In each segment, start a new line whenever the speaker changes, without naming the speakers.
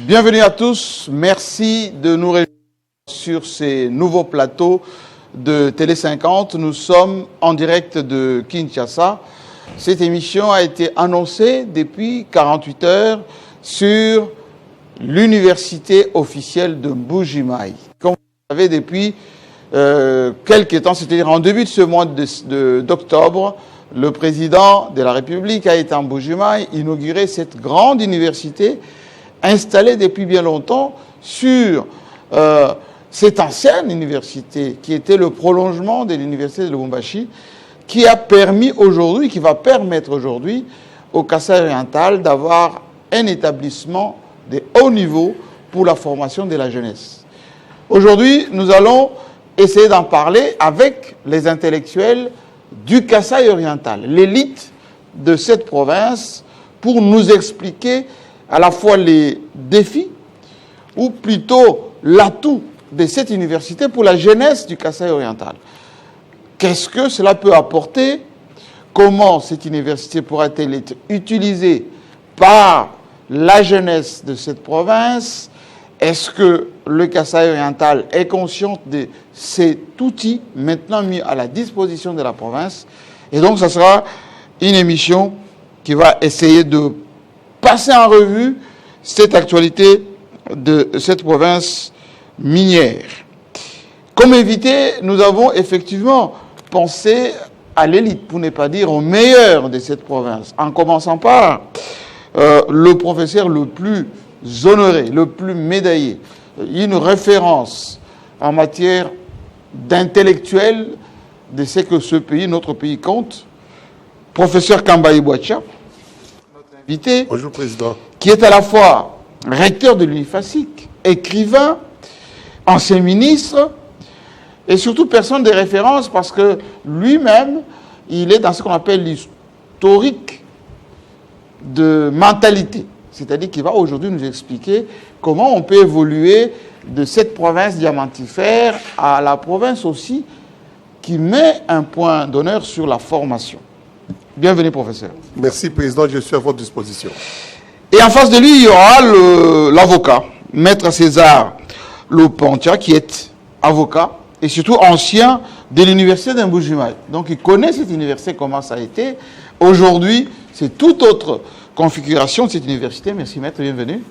Bienvenue à tous. Merci de nous réunir sur ces nouveaux plateaux de Télé 50. Nous sommes en direct de Kinshasa. Cette émission a été annoncée depuis 48 heures sur l'université officielle de Mbuji-Mayi. Comme vous savez, depuis quelques temps, c'est-à-dire en début de ce mois d'octobre, le président de la République a été en Mbuji-Mayi, inauguré cette grande université installée depuis bien longtemps sur cette ancienne université qui était le prolongement de l'université de Lubumbashi, qui a permis aujourd'hui, qui va permettre aujourd'hui au Kasaï oriental d'avoir un établissement de haut niveau pour la formation de la jeunesse. Aujourd'hui, nous allons essayer d'en parler avec les intellectuels du Kasaï oriental, l'élite de cette province, pour nous expliquer à la fois les défis, ou plutôt l'atout de cette université pour la jeunesse du Kasaï oriental. Qu'est-ce que cela peut apporter? Comment cette université pourra-t-elle être utilisée par la jeunesse de cette province? Est-ce que le Kasaï oriental est conscient de cet outil maintenant mis à la disposition de la province? Et donc, ça sera une émission qui va essayer de passer en revue cette actualité de cette province minière. Comme invité, nous avons effectivement pensé à l'élite, pour ne pas dire au meilleur de cette province, en commençant par le professeur le plus honoré, le plus médaillé, une référence en matière d'intellectuel de ce que ce pays, notre pays compte, professeur Kambayi Bouacha, notre invité.
Bonjour, Président.
Qui est à la fois recteur de l'UNIFASIC, écrivain, ancien ministre, et surtout personne de référence parce que lui-même, il est dans ce qu'on appelle l'historique de mentalité. C'est-à-dire qu'il va aujourd'hui nous expliquer comment on peut évoluer de cette province diamantifère à la province aussi qui met un point d'honneur sur la formation. Bienvenue, professeur.
Merci, Président. Je suis à votre disposition.
Et en face de lui, il y aura l'avocat, Maître César Lopantia, qui est avocat et surtout ancien de l'université de Mbuji-Mayi. Donc il connaît cette université, comment ça a été. Aujourd'hui, c'est toute autre configuration de cette université. Merci, Maître, bienvenue.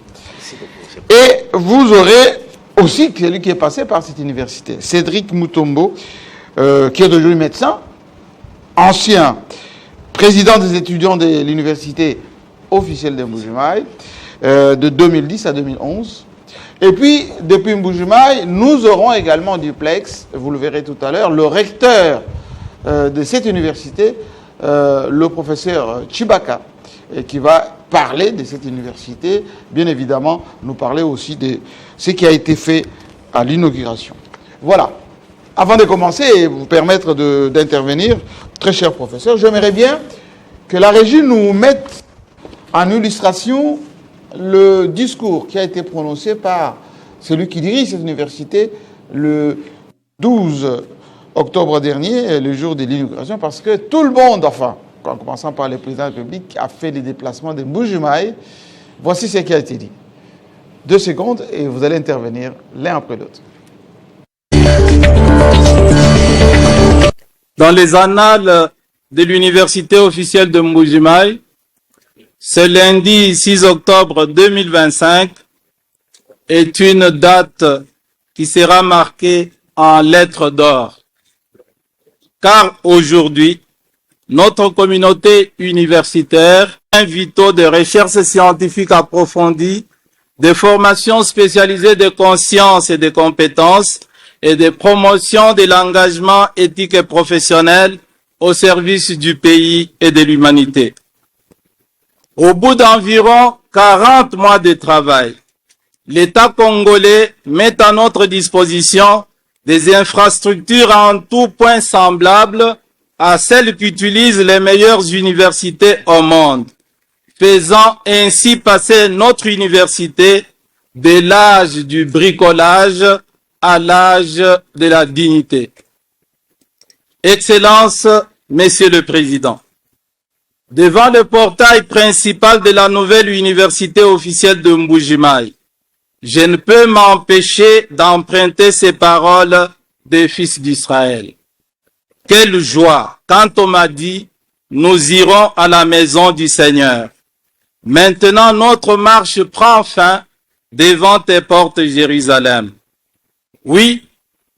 Et vous aurez aussi celui qui est passé par cette université, Cédric Mutombo, qui est aujourd'hui médecin, ancien président des étudiants de l'université officielle de Mbuji-Mayi, de 2010 à 2011. Et puis, depuis Mbuji-Mayi, nous aurons également en duplex, vous le verrez tout à l'heure, le recteur de cette université, le professeur Chibaka, qui va parler de cette université, bien évidemment, nous parler aussi de ce qui a été fait à l'inauguration. Voilà. Avant de commencer et vous permettre d'intervenir, très cher professeur, j'aimerais bien que la régie nous mette en illustration le discours qui a été prononcé par celui qui dirige cette université le 12 octobre dernier, le jour de l'inauguration, parce que tout le monde, enfin, en commençant par le président de la République, a fait les déplacements de Mbuji-Mayi. Voici ce qui a été dit. 2 secondes et vous allez intervenir l'un après l'autre.
Dans les annales de l'université officielle de Mbuji-Mayi, ce lundi 6 octobre 2025 est une date qui sera marquée en lettres d'or. Car aujourd'hui, notre communauté universitaire invite de recherches scientifiques approfondies, de formations spécialisées de conscience et de compétences et de promotion de l'engagement éthique et professionnel au service du pays et de l'humanité. Au bout d'environ 40 mois de travail, l'État congolais met à notre disposition des infrastructures en tout point semblables à celles qu'utilisent les meilleures universités au monde, faisant ainsi passer notre université de l'âge du bricolage à l'âge de la dignité. Excellences, Monsieur le Président, devant le portail principal de la nouvelle université officielle de Mbuji-Mayi, je ne peux m'empêcher d'emprunter ces paroles des fils d'Israël. Quelle joie quand on m'a dit, nous irons à la maison du Seigneur. Maintenant, notre marche prend fin devant tes portes, Jérusalem. Oui,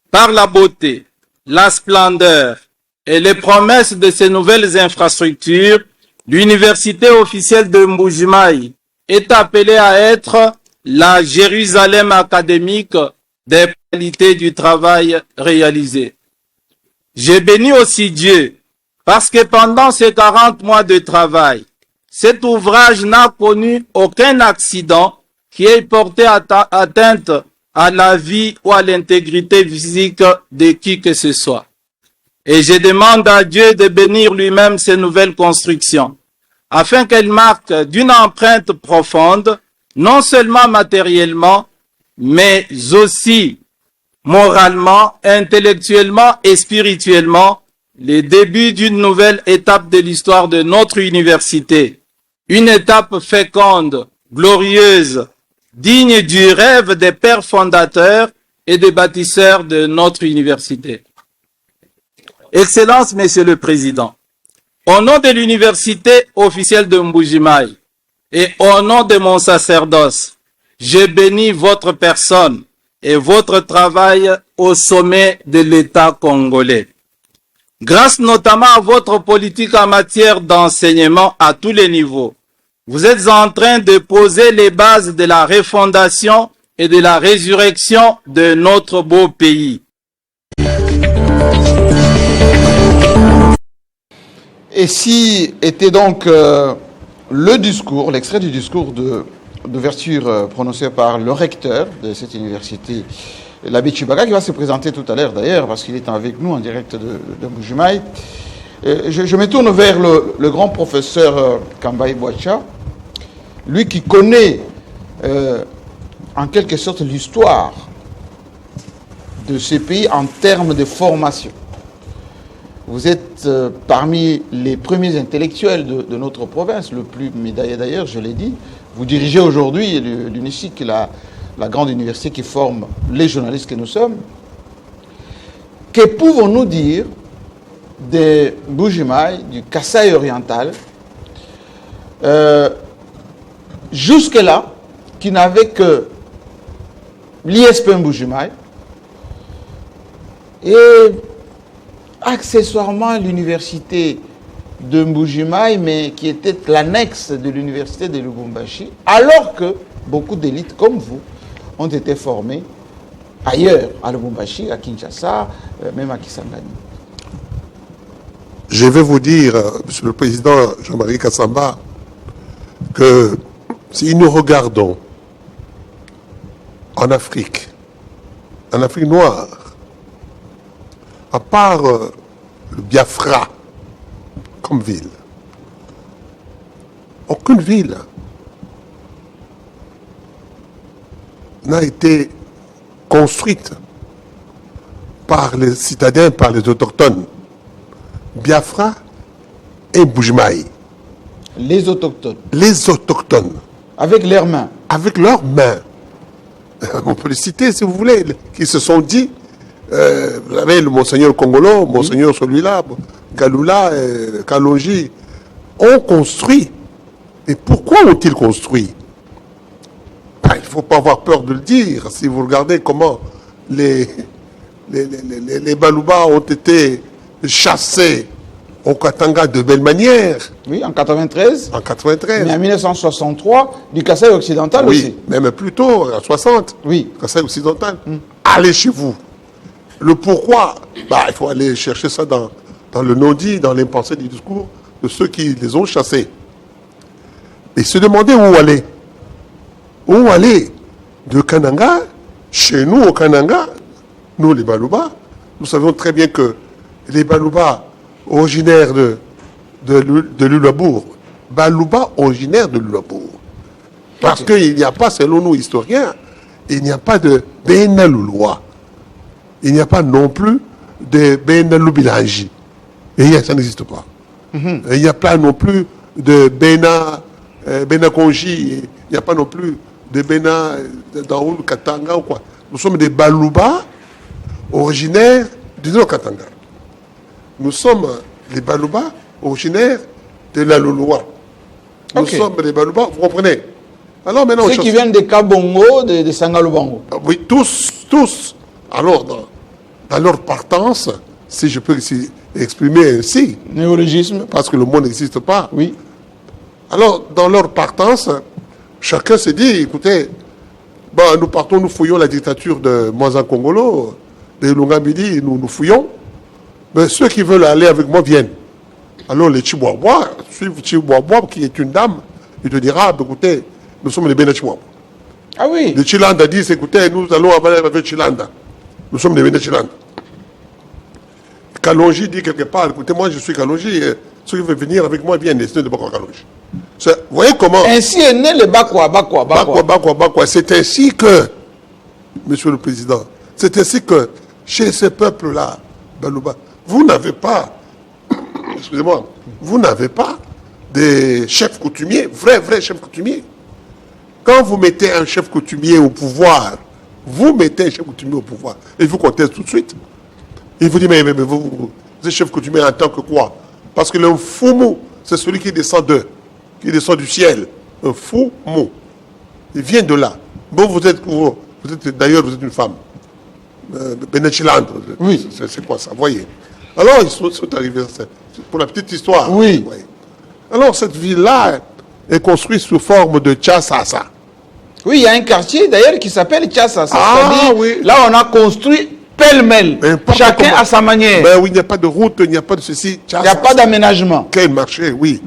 par la beauté, la splendeur et les promesses de ces nouvelles infrastructures, l'université officielle de Mbuji-Mayi est appelée à être la Jérusalem académique des qualités du travail réalisé. Je bénis aussi Dieu parce que pendant ces 40 mois de travail, cet ouvrage n'a connu aucun accident qui ait porté atteinte à la vie ou à l'intégrité physique de qui que ce soit. Et je demande à Dieu de bénir lui-même ces nouvelles constructions, afin qu'elles marquent d'une empreinte profonde, non seulement matériellement, mais aussi moralement, intellectuellement et spirituellement, les débuts d'une nouvelle étape de l'histoire de notre université. Une étape féconde, glorieuse, digne du rêve des pères fondateurs et des bâtisseurs de notre université. Excellences, Monsieur le Président, au nom de l'université officielle de Mbuji-Mayi et au nom de mon sacerdoce, je bénis votre personne et votre travail au sommet de l'État congolais. Grâce notamment à votre politique en matière d'enseignement à tous les niveaux, vous êtes en train de poser les bases de la refondation et de la résurrection de notre beau pays.
Et si était donc le discours, l'extrait du discours d'ouverture prononcé par le recteur de cette université, l'abbé Chibaga, qui va se présenter tout à l'heure d'ailleurs, parce qu'il est avec nous en direct de Mbuji-Mayi. Je me tourne vers le grand professeur Kambayi Bouacha, lui qui connaît en quelque sorte l'histoire de ce pays en termes de formation. Vous êtes parmi les premiers intellectuels de notre province, le plus médaillé d'ailleurs, je l'ai dit. Vous dirigez aujourd'hui l'UNISIC, la grande université qui forme les journalistes que nous sommes. Que pouvons-nous dire de Mbuji-Mayi, du Kasaï oriental, jusque-là, qui n'avait que l'ISP Mbuji-Mayi et accessoirement l'université de Mbuji-Mayi, mais qui était l'annexe de l'université de Lubumbashi, alors que beaucoup d'élites comme vous ont été formées ailleurs, à Lubumbashi, à Kinshasa, même à Kisangani.
Je vais vous dire, Monsieur le Président Jean-Marie Kassamba, que si nous regardons en Afrique noire, à part le Biafra comme ville, aucune ville n'a été construite par les citadins, par les autochtones. Biafra et Mbuji-Mayi.
Les autochtones.
Les autochtones.
Avec leurs mains.
Avec leurs mains. On peut les citer si vous voulez, qui se sont dit, vous avez le Monseigneur Congolo, Monseigneur celui-là, Galula, Kalonji, ont construit. Et pourquoi ont-ils construit? Il ne faut pas avoir peur de le dire. Si vous regardez comment les Baluba ont été chassés au Katanga de belle manière.
Oui, en 93.
En 93.
Mais en 1963, du Kasaï occidental
oui,
aussi.
Même plus tôt, en 60.
Oui.
Kasaï occidental. Allez chez vous. Le pourquoi, il faut aller chercher ça dans le non-dit, dans l'impensé du discours de ceux qui les ont chassés. Et se demander où aller. Où aller de Kananga, chez nous au Kananga, nous les Baluba, nous savons très bien que les Baluba originaires de Lulabour, Baluba originaire de Lulabour. Parce qu'il n'y a pas, selon nous historiens, il n'y a pas de Benaloulois. Il n'y a pas non plus de Benalou-Bilangi. Et ça n'existe pas. Il n'y a pas non plus de Benakonji. Il n'y a pas non plus de Bénin, d'Aoul, Katanga ou quoi. Nous sommes des Baluba originaires du Nord-Katanga. Nous sommes les Baluba originaires de la Loloa. Nous sommes des Baluba, vous comprenez? Alors maintenant,
ceux qui viennent de Kabongo, de Sangalubango.
Oui, tous. Alors, dans leur partance, si je peux exprimer ainsi,
néologisme,
parce que le mot n'existe pas.
Oui.
Alors, dans leur partance, chacun s'est dit, écoutez, nous partons, nous fouillons la dictature de Mwanza Kongolo, de Lungabidi, nous fouillons. Mais ceux qui veulent aller avec moi viennent. Alors les Chihuahuas suivent Chihuahua, qui est une dame, il te dira, écoutez, nous sommes les Bénin Chihuahua.
Ah oui.
Les Chilanda disent, écoutez, nous allons avec Chilanda. Nous sommes les Bénin Chilanda. Kalonji dit quelque part, écoutez, moi je suis Kalonji, ceux qui veulent venir avec moi viennent, c'est de Bakwa Kalonji. Vous voyez comment...
Ainsi est né le Bakwa.
C'est ainsi que, Monsieur le Président, c'est ainsi que, chez ces peuples-là, Baluba, vous n'avez pas, excusez-moi, vous n'avez pas des chefs coutumiers, vrais chefs coutumiers. Quand vous mettez un chef coutumier au pouvoir, vous mettez un chef coutumier au pouvoir, et vous conteste tout de suite. Il vous dit, mais vous êtes chef coutumier en tant que quoi? Parce que le Fumu, c'est celui qui descend du ciel. Un Fumu. Il vient de là. Bon, vous êtes d'ailleurs, vous êtes une femme. Benechiland.
Oui.
C'est quoi ça? Voyez. Alors, ils sont arrivés, pour la petite histoire.
Oui.
Voyez. Alors, cette ville-là est construite sous forme de Tchassasa.
Oui, il y a un quartier d'ailleurs qui s'appelle Tchassasa.
Ah, oui.
Là, on a construit pêle-mêle. Chacun à sa manière.
Ben oui, il n'y a pas de route, il n'y a pas de ceci.
Il n'y a pas d'aménagement.
Quel marché, oui.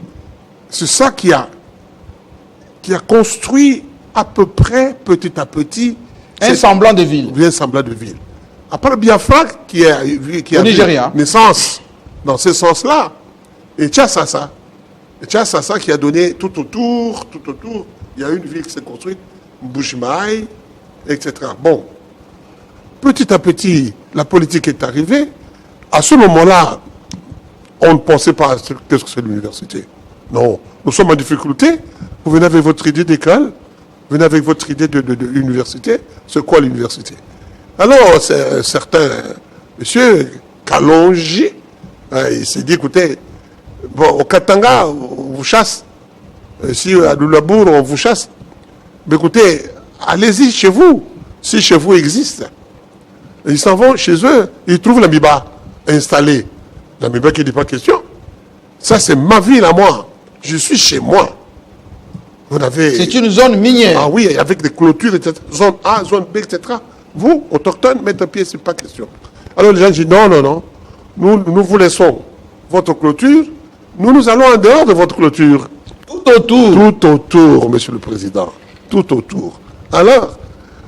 C'est ça qui a construit à peu près, petit à petit,
un semblant de ville.
Un semblant de ville. À part Biafra, qui a naissance dans ce sens-là, et Tchassasa. Tchassasa qui a donné tout autour, il y a une ville qui s'est construite, Mbujimaï, etc. Bon. Petit à petit, la politique est arrivée. À ce moment-là, on ne pensait pas qu'est-ce que c'est l'université. Non, nous sommes en difficulté. Vous venez avec votre idée d'école, vous venez avec votre idée d'université. C'est quoi l'université? Alors, certains, monsieur Kalonji, il s'est dit, écoutez, bon, au Katanga, on vous chasse. Ici, à Lulabour, on vous chasse. Mais écoutez, allez-y chez vous, si chez vous existe. Ils s'en vont chez eux, ils trouvent l'Amiba installée. L'Amiba qui ne dit pas question. Ça, c'est ma ville à moi. Je suis chez moi.
C'est une zone minière.
Ah oui, avec des clôtures, etc. Zone A, zone B, etc. Vous, autochtones, mettez un pied, ce n'est pas question. Alors les gens disent, non. Nous vous laissons votre clôture. Nous allons en dehors de votre clôture.
Tout autour.
Tout autour, Monsieur le Président. Tout autour. Alors,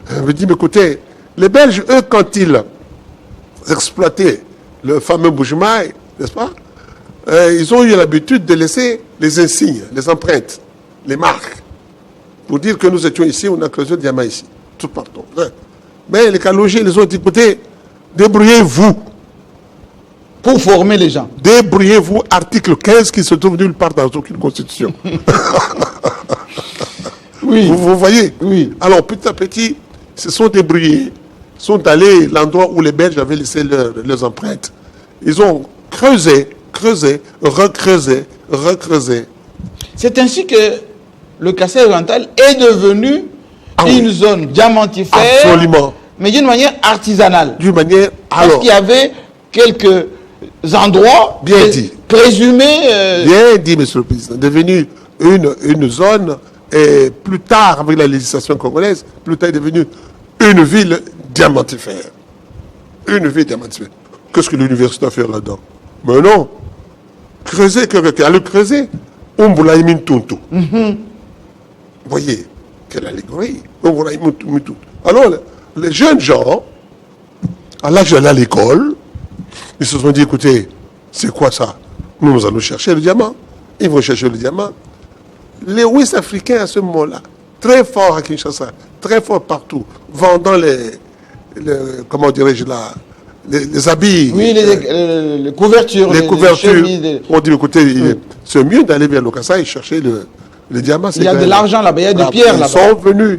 je me dis, mais écoutez, les Belges, eux, quand ils exploitaient le fameux Mbujimaï, n'est-ce pas, ils ont eu l'habitude de laisser les insignes, les empreintes, les marques, pour dire que nous étions ici, on a creusé le diamant ici, tout partout. Mais les Kalonji, ils ont dit, écoutez, débrouillez-vous.
Pour former les gens.
Débrouillez-vous, article 15 qui se trouve nulle part dans aucune constitution.
Oui.
Vous voyez?
Oui.
Alors, petit à petit, ils se sont débrouillés, sont allés à l'endroit où les Belges avaient laissé leurs empreintes. Ils ont creusé, recreusé.
C'est ainsi que le Kassai oriental est devenu une zone diamantifère.
Absolument.
Mais d'une manière artisanale.
D'une manière...
Parce qu'il y avait quelques endroits
bien dit.
Présumés...
Bien dit, Monsieur le Président. Devenu une zone, et plus tard, avec la législation congolaise, plus tard est devenue une ville diamantifère. Une ville diamantifère. Qu'est-ce que l'université a fait là-dedans? Mais non. Creuser, allez creuser. Umbulaïmin Tuntu. Voyez, quelle allégorie. Umbulaïmin Tuntu. Alors, les jeunes gens, à l'âge d'aller à l'école, ils se sont dit, écoutez, c'est quoi ça? Nous allons chercher le diamant. Ils vont chercher le diamant. Les Ouest africains, à ce moment-là, très forts à Kinshasa, très forts partout, vendant comment dirais-je là, les habits.
Oui, les couvertures.
Les couvertures. On dit, écoutez, c'est mieux d'aller vers le Kassai et chercher le diamant.
Il y a de l'argent là-bas, il y a des pierres là-bas.
Ils sont venus.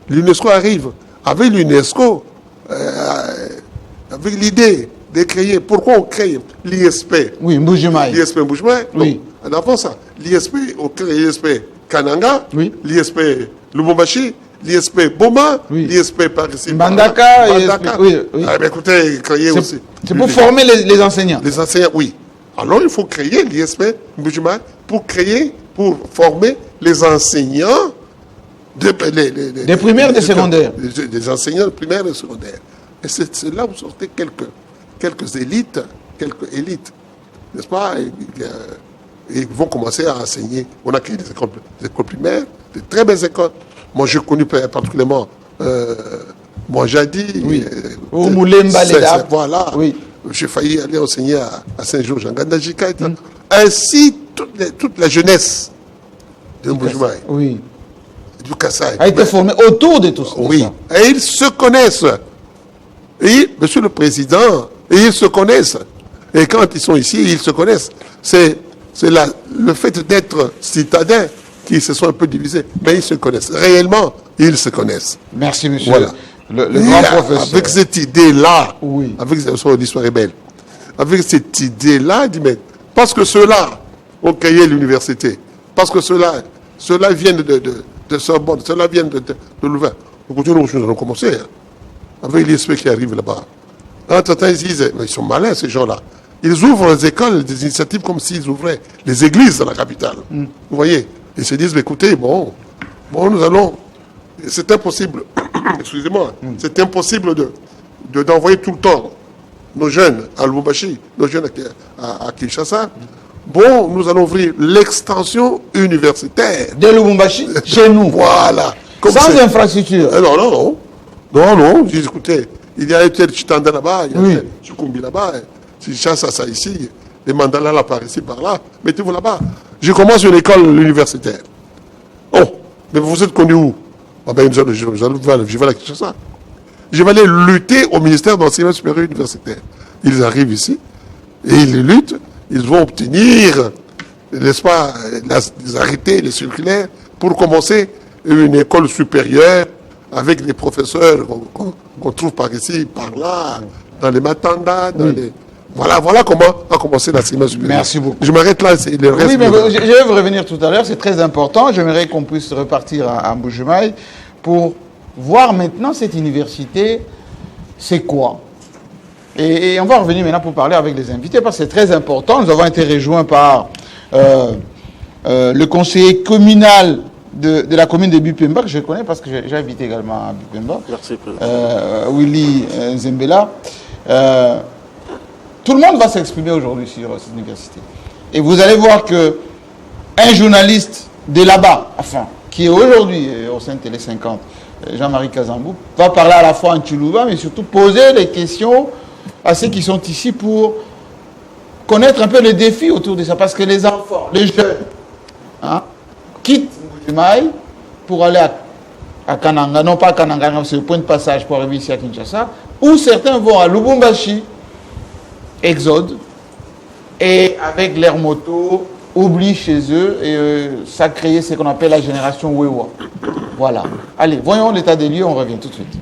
l'UNESCO arrive. Avec l'UNESCO, avec l'idée de créer, pourquoi on crée l'ISP?
Oui, Mbujimaï.
L'ISP Mbujimaï.
Oui.
En avant ça, l'ISP, on crée l'ISP Kananga,
Oui.
l'ISP Lubumbashi, l'ISP Boma,
Oui.
l'ISP Paris.
Mbandaka, oui, oui.
Ah, ben écoutez, créer aussi.
C'est pour former les enseignants.
Les enseignants, oui. Alors il faut créer l'ISP Mbujimaï pour former les enseignants
Des primaires et des secondaires.
Des enseignants de primaire et secondaire. Et c'est là où sortaient quelques élites, n'est-ce pas? Ils vont commencer à enseigner. On a créé des écoles primaires, de très belles écoles. Moi, j'ai connu particulièrement Mouajadi.
Oui. Au Moulemba Leda.
Voilà.
Oui.
J'ai failli aller enseigner à Saint-Georges, en Gandajika. Ainsi, toute la jeunesse de Mbujimaï,
Oui.
du Kassai,
A été formé autour de tout ça.
oui, et ils se connaissent. Et, monsieur le président, ils se connaissent. Et quand ils sont ici, ils se connaissent. C'est le fait d'être citadins qui se sont un peu divisés. Mais ils se connaissent. Réellement, ils se connaissent.
Merci, monsieur.
Voilà.
Le grand professeur.
Avec cette idée-là,
Oui.
avec l'histoire est belle. Avec cette idée-là, il dit, mais parce que ceux-là ont créé l'université, parce que ceux-là viennent de Sorbonne, ceux-là viennent de Louvain. Nous allons commencer. Hein, avec l'ISP qui arrive là-bas. Entre-temps, ils disent, mais ils sont malins, ces gens-là. Ils ouvrent les écoles, des initiatives comme s'ils ouvraient les églises dans la capitale. Vous voyez? Ils se disent, mais écoutez, bon, nous allons... C'est impossible, excusez-moi, c'est impossible d'envoyer tout le temps nos jeunes à Lubumbashi, nos jeunes à Kinshasa. Bon, nous allons ouvrir l'extension universitaire.
De Lubumbashi, chez nous.
Voilà. Comme
Sans
c'est-
infrastructure.
Non. J'ai dit, écoutez, il y a tel Chitanda là-bas, il y a
Oui.
tel Chikumbi là-bas, si chasse ça ici, les mandalas là par ici, par là, mettez-vous là-bas. Je commence une école universitaire. Oh, mais vous êtes connu où? Ah ben, je vais à Kinshasa. Je vais aller lutter au ministère d'enseignement supérieur universitaire. Ils arrivent ici et ils luttent. Ils vont obtenir, n'est-ce pas, les arrêtés, les circulaires pour commencer une école supérieure avec des professeurs qu'on trouve par ici, par là, dans les Matanda, dans les... Voilà comment a commencé l'enseignement supérieur.
Merci beaucoup.
Je m'arrête là, c'est le reste.
Oui, mais je vais vous revenir tout à l'heure, c'est très important. J'aimerais qu'on puisse repartir à Mbujimaï pour voir maintenant cette université, c'est quoi. Et on va revenir maintenant pour parler avec les invités, parce que c'est très important. Nous avons été rejoints par le conseiller communal de la commune de Bupemba, que je connais parce que j'ai invité également à Bupemba.
Merci, Président.
Willy Zembela. Tout le monde va s'exprimer aujourd'hui sur cette université. Et vous allez voir que un journaliste de là-bas, enfin, qui est aujourd'hui au sein de Télé 50, Jean-Marie Kazambou, va parler à la fois en Tchoulouba, mais surtout poser des questions à ceux qui sont ici pour connaître un peu les défis autour de ça. Parce que les enfants, les jeunes, hein, quittent Mbujimaï pour aller à Kananga, non pas à Kananga, c'est le point de passage pour arriver ici à Kinshasa, ou certains vont à Lubumbashi, exode, et avec leur moto, oublient chez eux, et ça crée ce qu'on appelle la génération Wewa. Voilà. Allez, voyons l'état des lieux, on revient tout de suite.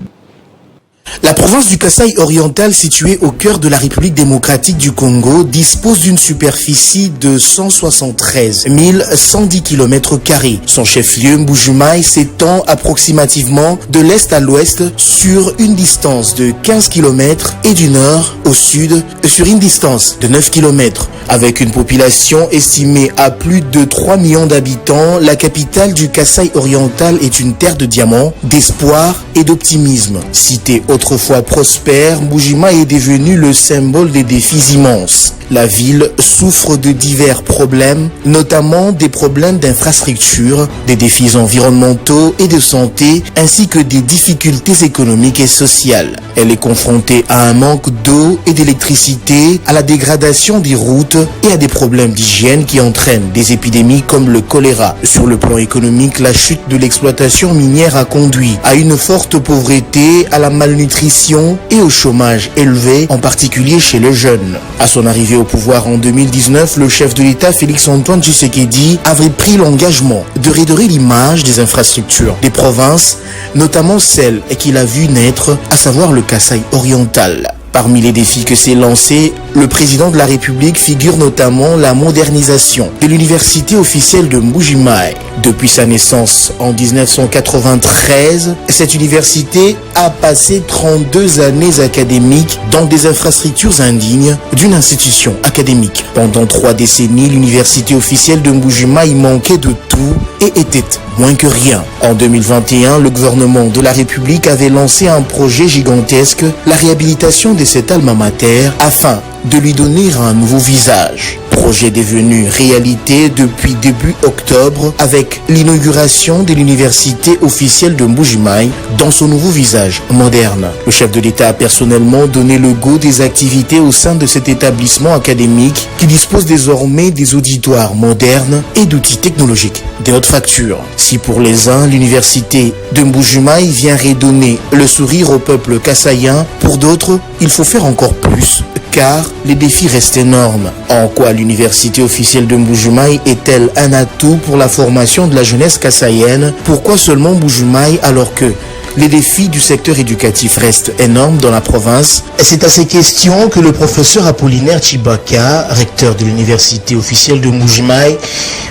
La province du Kasaï oriental, située au cœur de la République démocratique du Congo, dispose d'une superficie de 173 110 km². Son chef-lieu, Mbujimaï, s'étend approximativement de l'est à l'ouest sur une distance de 15 km et du nord au sud sur une distance de 9 km. Avec une population estimée à plus de 3 millions d'habitants, la capitale du Kasaï oriental est une terre de diamants, d'espoir et d'optimisme. Cité autrefois prospère, Mbujimaï est devenu le symbole des défis immenses. La ville souffre de divers problèmes, notamment des problèmes d'infrastructure, des défis environnementaux et de santé, ainsi que des difficultés économiques et sociales. Elle est confrontée à un manque d'eau et d'électricité, à la dégradation des routes et à des problèmes d'hygiène qui entraînent des épidémies comme le choléra. Sur le plan économique, la chute de l'exploitation minière a conduit à une forte pauvreté, à la malnutrition malnutrition et au chômage élevé, en particulier chez les jeunes. À son arrivée au pouvoir en 2019, le chef de l'État Félix-Antoine Tshisekedi avait pris l'engagement de redorer l'image des infrastructures des provinces, notamment celles qu'il a vu naître, à savoir le Kasaï oriental. Parmi les défis que s'est lancé, le président de la République figure notamment la modernisation de l'université officielle de Mbuji-Mayi. Depuis sa naissance en 1993, cette université a passé 32 années académiques dans des infrastructures indignes d'une institution académique. Pendant 3 décennies, l'université officielle de Mbuji-Mayi manquait de tout et était moins que rien. En 2021, le gouvernement de la République avait lancé un projet gigantesque, la réhabilitation de cet alma mater, afin de lui donner un nouveau visage. Projet devenu réalité depuis début octobre avec l'inauguration de l'université officielle de Mbuji-Mayi dans son nouveau visage moderne. Le chef de l'État a personnellement donné le go des activités au sein de cet établissement académique qui dispose désormais des auditoires modernes et d'outils technologiques de haute facture. Si pour les uns, l'université de Mbuji-Mayi vient redonner le sourire au peuple kassaïen, pour d'autres, il faut faire encore plus, car les défis restent énormes. En quoi l'université officielle de Mbuji-Mayi est-elle un atout pour la formation de la jeunesse kassaïenne? Pourquoi seulement Mbuji-Mayi alors que les défis du secteur éducatif restent énormes dans la province? C'est à ces questions que le professeur Apollinaire Chibaka, recteur de l'université officielle de Mbuji-Mayi,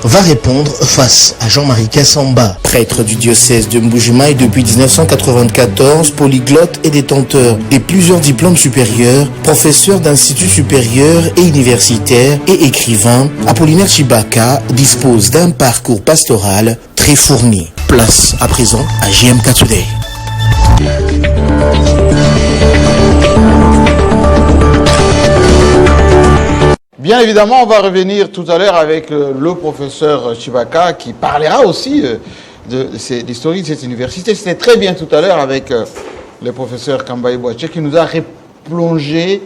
va répondre face à Jean-Marie Kassamba. Prêtre du diocèse de Mbuji-Mayi depuis 1994, polyglotte et détenteur de plusieurs diplômes supérieurs, professeur d'instituts supérieurs et universitaires et écrivain, Apollinaire Chibaka dispose d'un parcours pastoral très fourni. Place à présent à JMK Today.
Bien évidemment, on va revenir tout à l'heure avec le professeur Chibaka qui parlera aussi de l'historique de cette université. C'était très bien tout à l'heure avec le professeur Kambaï Boaché qui nous a replongé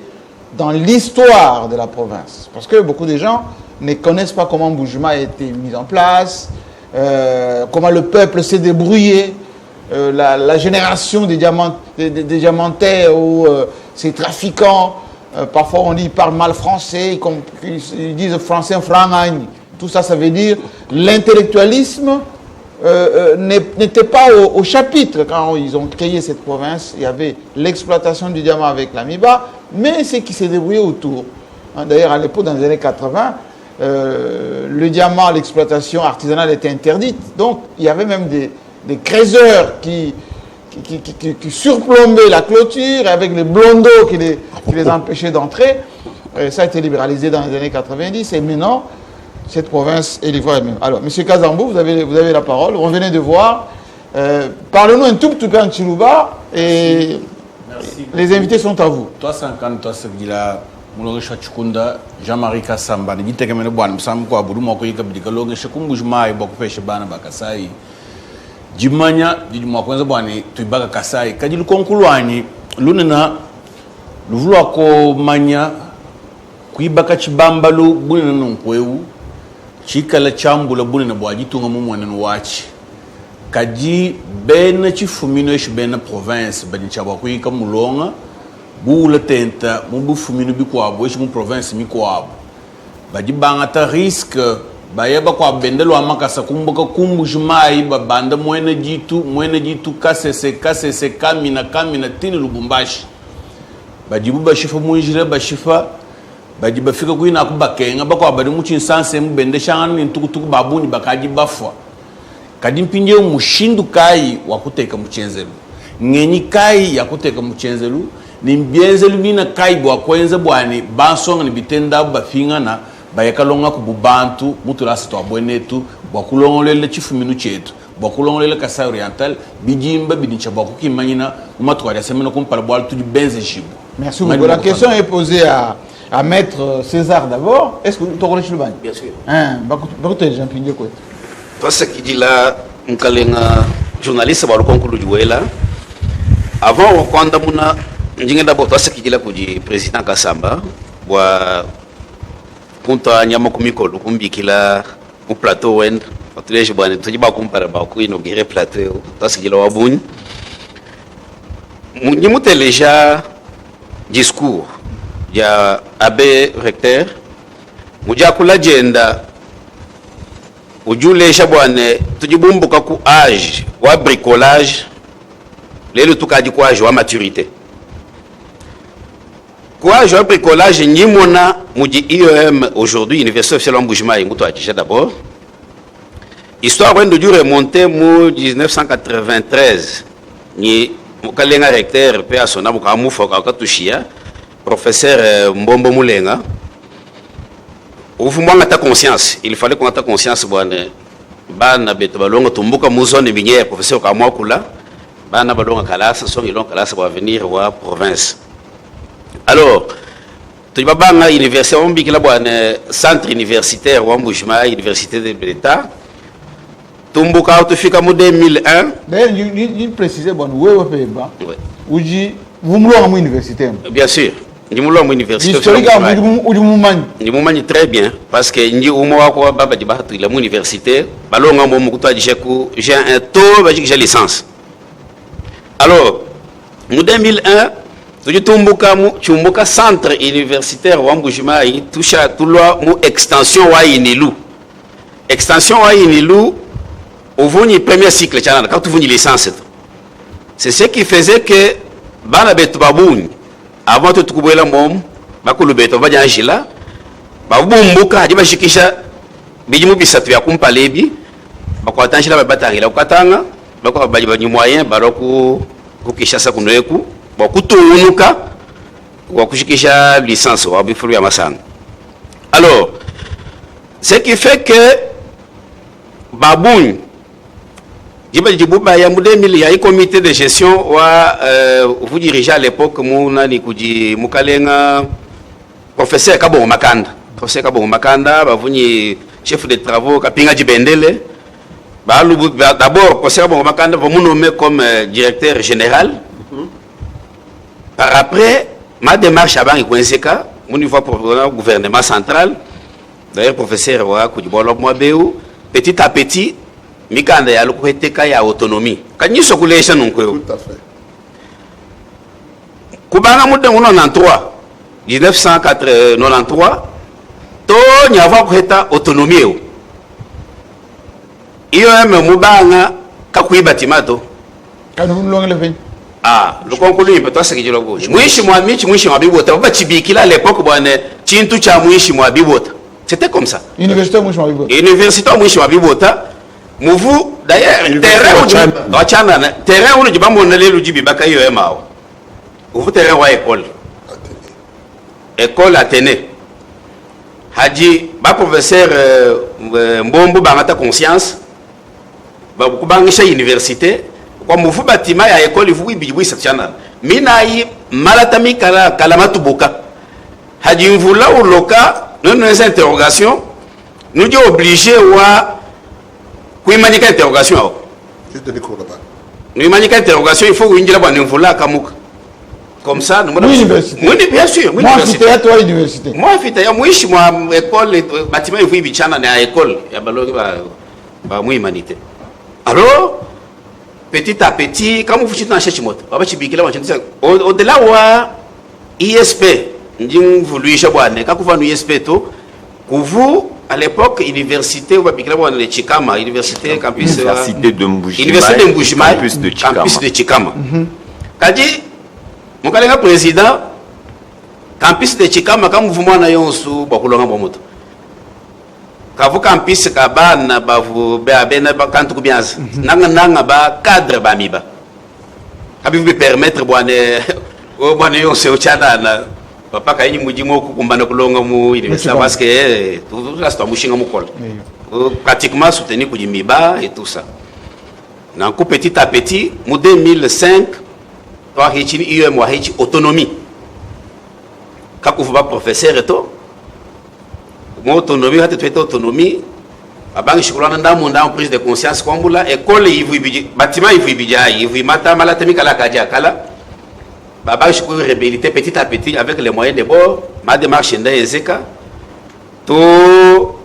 dans l'histoire de la province. Parce que beaucoup de gens ne connaissent pas comment Mbuji-Mayi a été mis en place, comment le peuple s'est débrouillé, la génération des diamantaires ou ces trafiquants. Parfois on dit ils parlent mal français, ils disent français frangagne. Tout ça, ça veut dire l'intellectualisme n'était pas au chapitre quand ils ont créé cette province. Il y avait l'exploitation du diamant avec l'Amiba, mais c'est qui s'est débrouillé autour. D'ailleurs, à l'époque, dans les années 80, le diamant, l'exploitation artisanale était interdite. Donc, il y avait même des creuseurs qui surplombaient la clôture avec les blondeaux qui les empêchaient d'entrer. Ça a été libéralisé dans les années 90 et maintenant, cette province est livrée elle-même. Alors, M. Kazambou, vous avez la parole. On venait de voir. Parlez-nous un tout petit peu en Chiluba et merci. Les invités sont à vous.
Toi, 50, toi, c'est Villa, Moulonga Chukunda, Jean-Marie Kassamba, ni vite que me le bois, nous sommes quoi, Boudou Moko Yikabdika, Longa Chakumbujma, beaucoup pêche Bana Bakasai. Jimanya, du Mokonza Boani, tu Baka Kasai, Kadil Konkuluani, Lunena, le vouloir ko Mania, Kuibaka Chibambalu, Bunan Kweu, Chikala Chambula Bunan Boadi Tungamu and watch. Kadi ben chifumino ish ben province ben chabakui kamulonga bu la tenta mu fumino bi kwa bo ish mu province mi kwa badi bangata risque ba yeba kwa bendelo amakasa kumbuka kumbujumai ba banda mwene jitu kasese kamina tini lubumbashi badi buba shifa munjire ba shifa badi bafika kuina kubakenga bakwa badi mu chinsanse mu bende shangana ni tukutuku babuni bakaji bafwa kadimpinje umushindu kai wakuteka mchenzelu ngenyi kai yakuteka mchenzelu ni mbienzelu nina kai bwa kwenze bwani bansonga ni bitenda bafingana bayekalonga kububantu mutulasi to abwenetu bakulongolele chifuminu chetu bakulongolele Kasai Oriental bijimba bidincha bakukimanyina umatwari asemena kumpala bwal tu benze jibu.
Merci beaucoup. La question est posée à maître César d'abord. Est-ce que tu connais le bagne?
Bien sûr.
Bakute Jean-Pierre quoi.
Toi, ce qui dit là, un journaliste va le conclure du là. Avant, quand on a dit d'abord, toi, ce qui dit là, pour le président Kassamba, pour toi, Nyama Kumiko, le Kumbi qui l'a au plateau, et tous les jours, tu dis pas comparer, bah, inauguré plateau, toi, ce qui dit là, Waboun. Nous déjà discours de l'abbé recteur. Nous avons l'agenda. Ujule shabwane tujibumbuka ku âge wa bricolage lelo tukaji ku âge wa maturité ku âge wa bricolage nyimona muji IEM aujourd'hui université officielle Mbujimayi muto ajisha d'abord histoire wendo du remonter mu 1993 ni mukalenga recteur pe asona mukamufa kakatushia professeur Mbombo Mulenga. Vous ta conscience, il fallait qu'on ait ta conscience. Bana beto balonga tumbuka muzone minière professeur Kamwakula bana balonga kalasa son ilon kalasa va venir wa province. Alors tu vas banga université on bikila bwana centre universitaire wa Mbujimayi université de l'État tumbuka autofika mu 2001.
D'ailleurs il précisait bon wewe pe ba. Uji vous mlonga mu université.
Bien sûr. Université très bien parce que l'université j'ai un taux j'ai licence. Alors en 2001 centre universitaire wa Mbujimayi touche à tout extension wa Inilou au premier cycle quand vous licence. C'est ce qui faisait que bana betu babuni avant tout kubwela mom bakulu beto bajangila babumbuka haji bashikisha bijimu bisatu ya kumpalebi bakwatanjila babatangila ukatanga bako baji banyu moyen baroku kukishasa kunoeku bakutunuka wa kushikisha licence wa bifuru ya masanga. Alors ce qui fait que babun Jibuba ya 2000 ya comité de gestion wa vous dirigez à l'époque muna ni kuji mukalenga professeur Kabongo Makanda ba vunyi chef de travaux Kapinga Jibendele ba d'abord professeur Kabongo Makanda va nous nommer comme directeur général. Par après ma démarche avant ikwenzeka mon niveau pour le gouvernement central d'ailleurs professeur wa kujibolo mwabeu petit à petit mikanda ya lukuheteka ya autonomie kanyiso kulesha nunko
Tout à fait.
kubanga muda 1993 to nyava kuheta autonomie iyo mubanga kakuiba timato
kanu mlonga le vin.
le concours il peut toi c'est que je le vois mwishi mwa bibota ba chibikila à l'époque bwana chintu cha mwishi mwa bibota c'était comme ça
Université Mbujimayi.
université mwishi mwa bibota Mouvu d'ailleurs terrain où nous avons monné le Djibi Baka Yoemao. Mouvu terrain wa école Athénée. Hadji ba professeur Mbombo bangata conscience ba kubangisha université kwa mouvu bâtiment ya école ivu bijibu satchana. Minayi malatami kala matubuka. Hadji mvula ou loka nos interrogations nous sommes obligés wa kuimanyika interrogation
Juste de l'école là-bas.
kuimanyika interrogation il faut kuinjira bwana mvula kamuka comme ça nous
Université.
bien sûr
Moi c'était à toi université.
moi fita ya mwishi mwa école bâtiment il faut ibichana na école ya balogi ba muimanité. Alors petit à petit comme vous chitana chercher moto baba chibikila bachindisa au-delà wa ISP nding vouluisha bwana kakuva no ISP to kuvu à l'époque université ou le Chikama université campus
université de Mbujimayi
université de Mbujimayi
campus de Chikama
kadi mukalenga président campus de Chikama comme mouvement na yonsu bakulonga bomoto kavu campus kabana bavu bena bakantu kubianza nanga ba cadre ba miba kabi vous permettre bwana yonsu ochana na papa kayi mujimo kukumbana kulonga mu université parce que tout ça c'est mushinga mukolo pratiquement soutenu kujimiba et tout ça na coup petit à petit mu 2005 toi hichini IEM wa hichi autonomie kakuvuba professeur eto mu autonomie hata tueta autonomie abangi shukrana ndamu prise de conscience kwambula école yivu ibiji bâtiment yivu ibija yivu mata malata kala kaja kala Baba, je peux réhabiliter petit à petit avec les moyens de bord. Ma démarche est ezeka. To,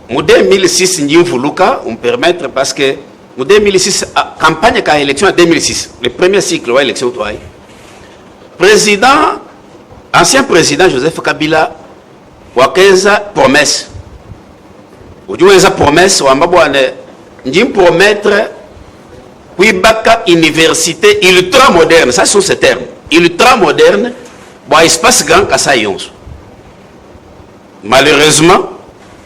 en 2006, nous voulons me permettre parce que En 2006, campagne à élection en 2006, le premier cycle de l'élection, président, ancien président Joseph Kabila, wakeza promesse. Aujourd'hui, esa promesse, on promettre Kuibaka université ultra moderne, ça sont ces termes, ultra moderne, bon espace grand Kasai Yonso. Malheureusement,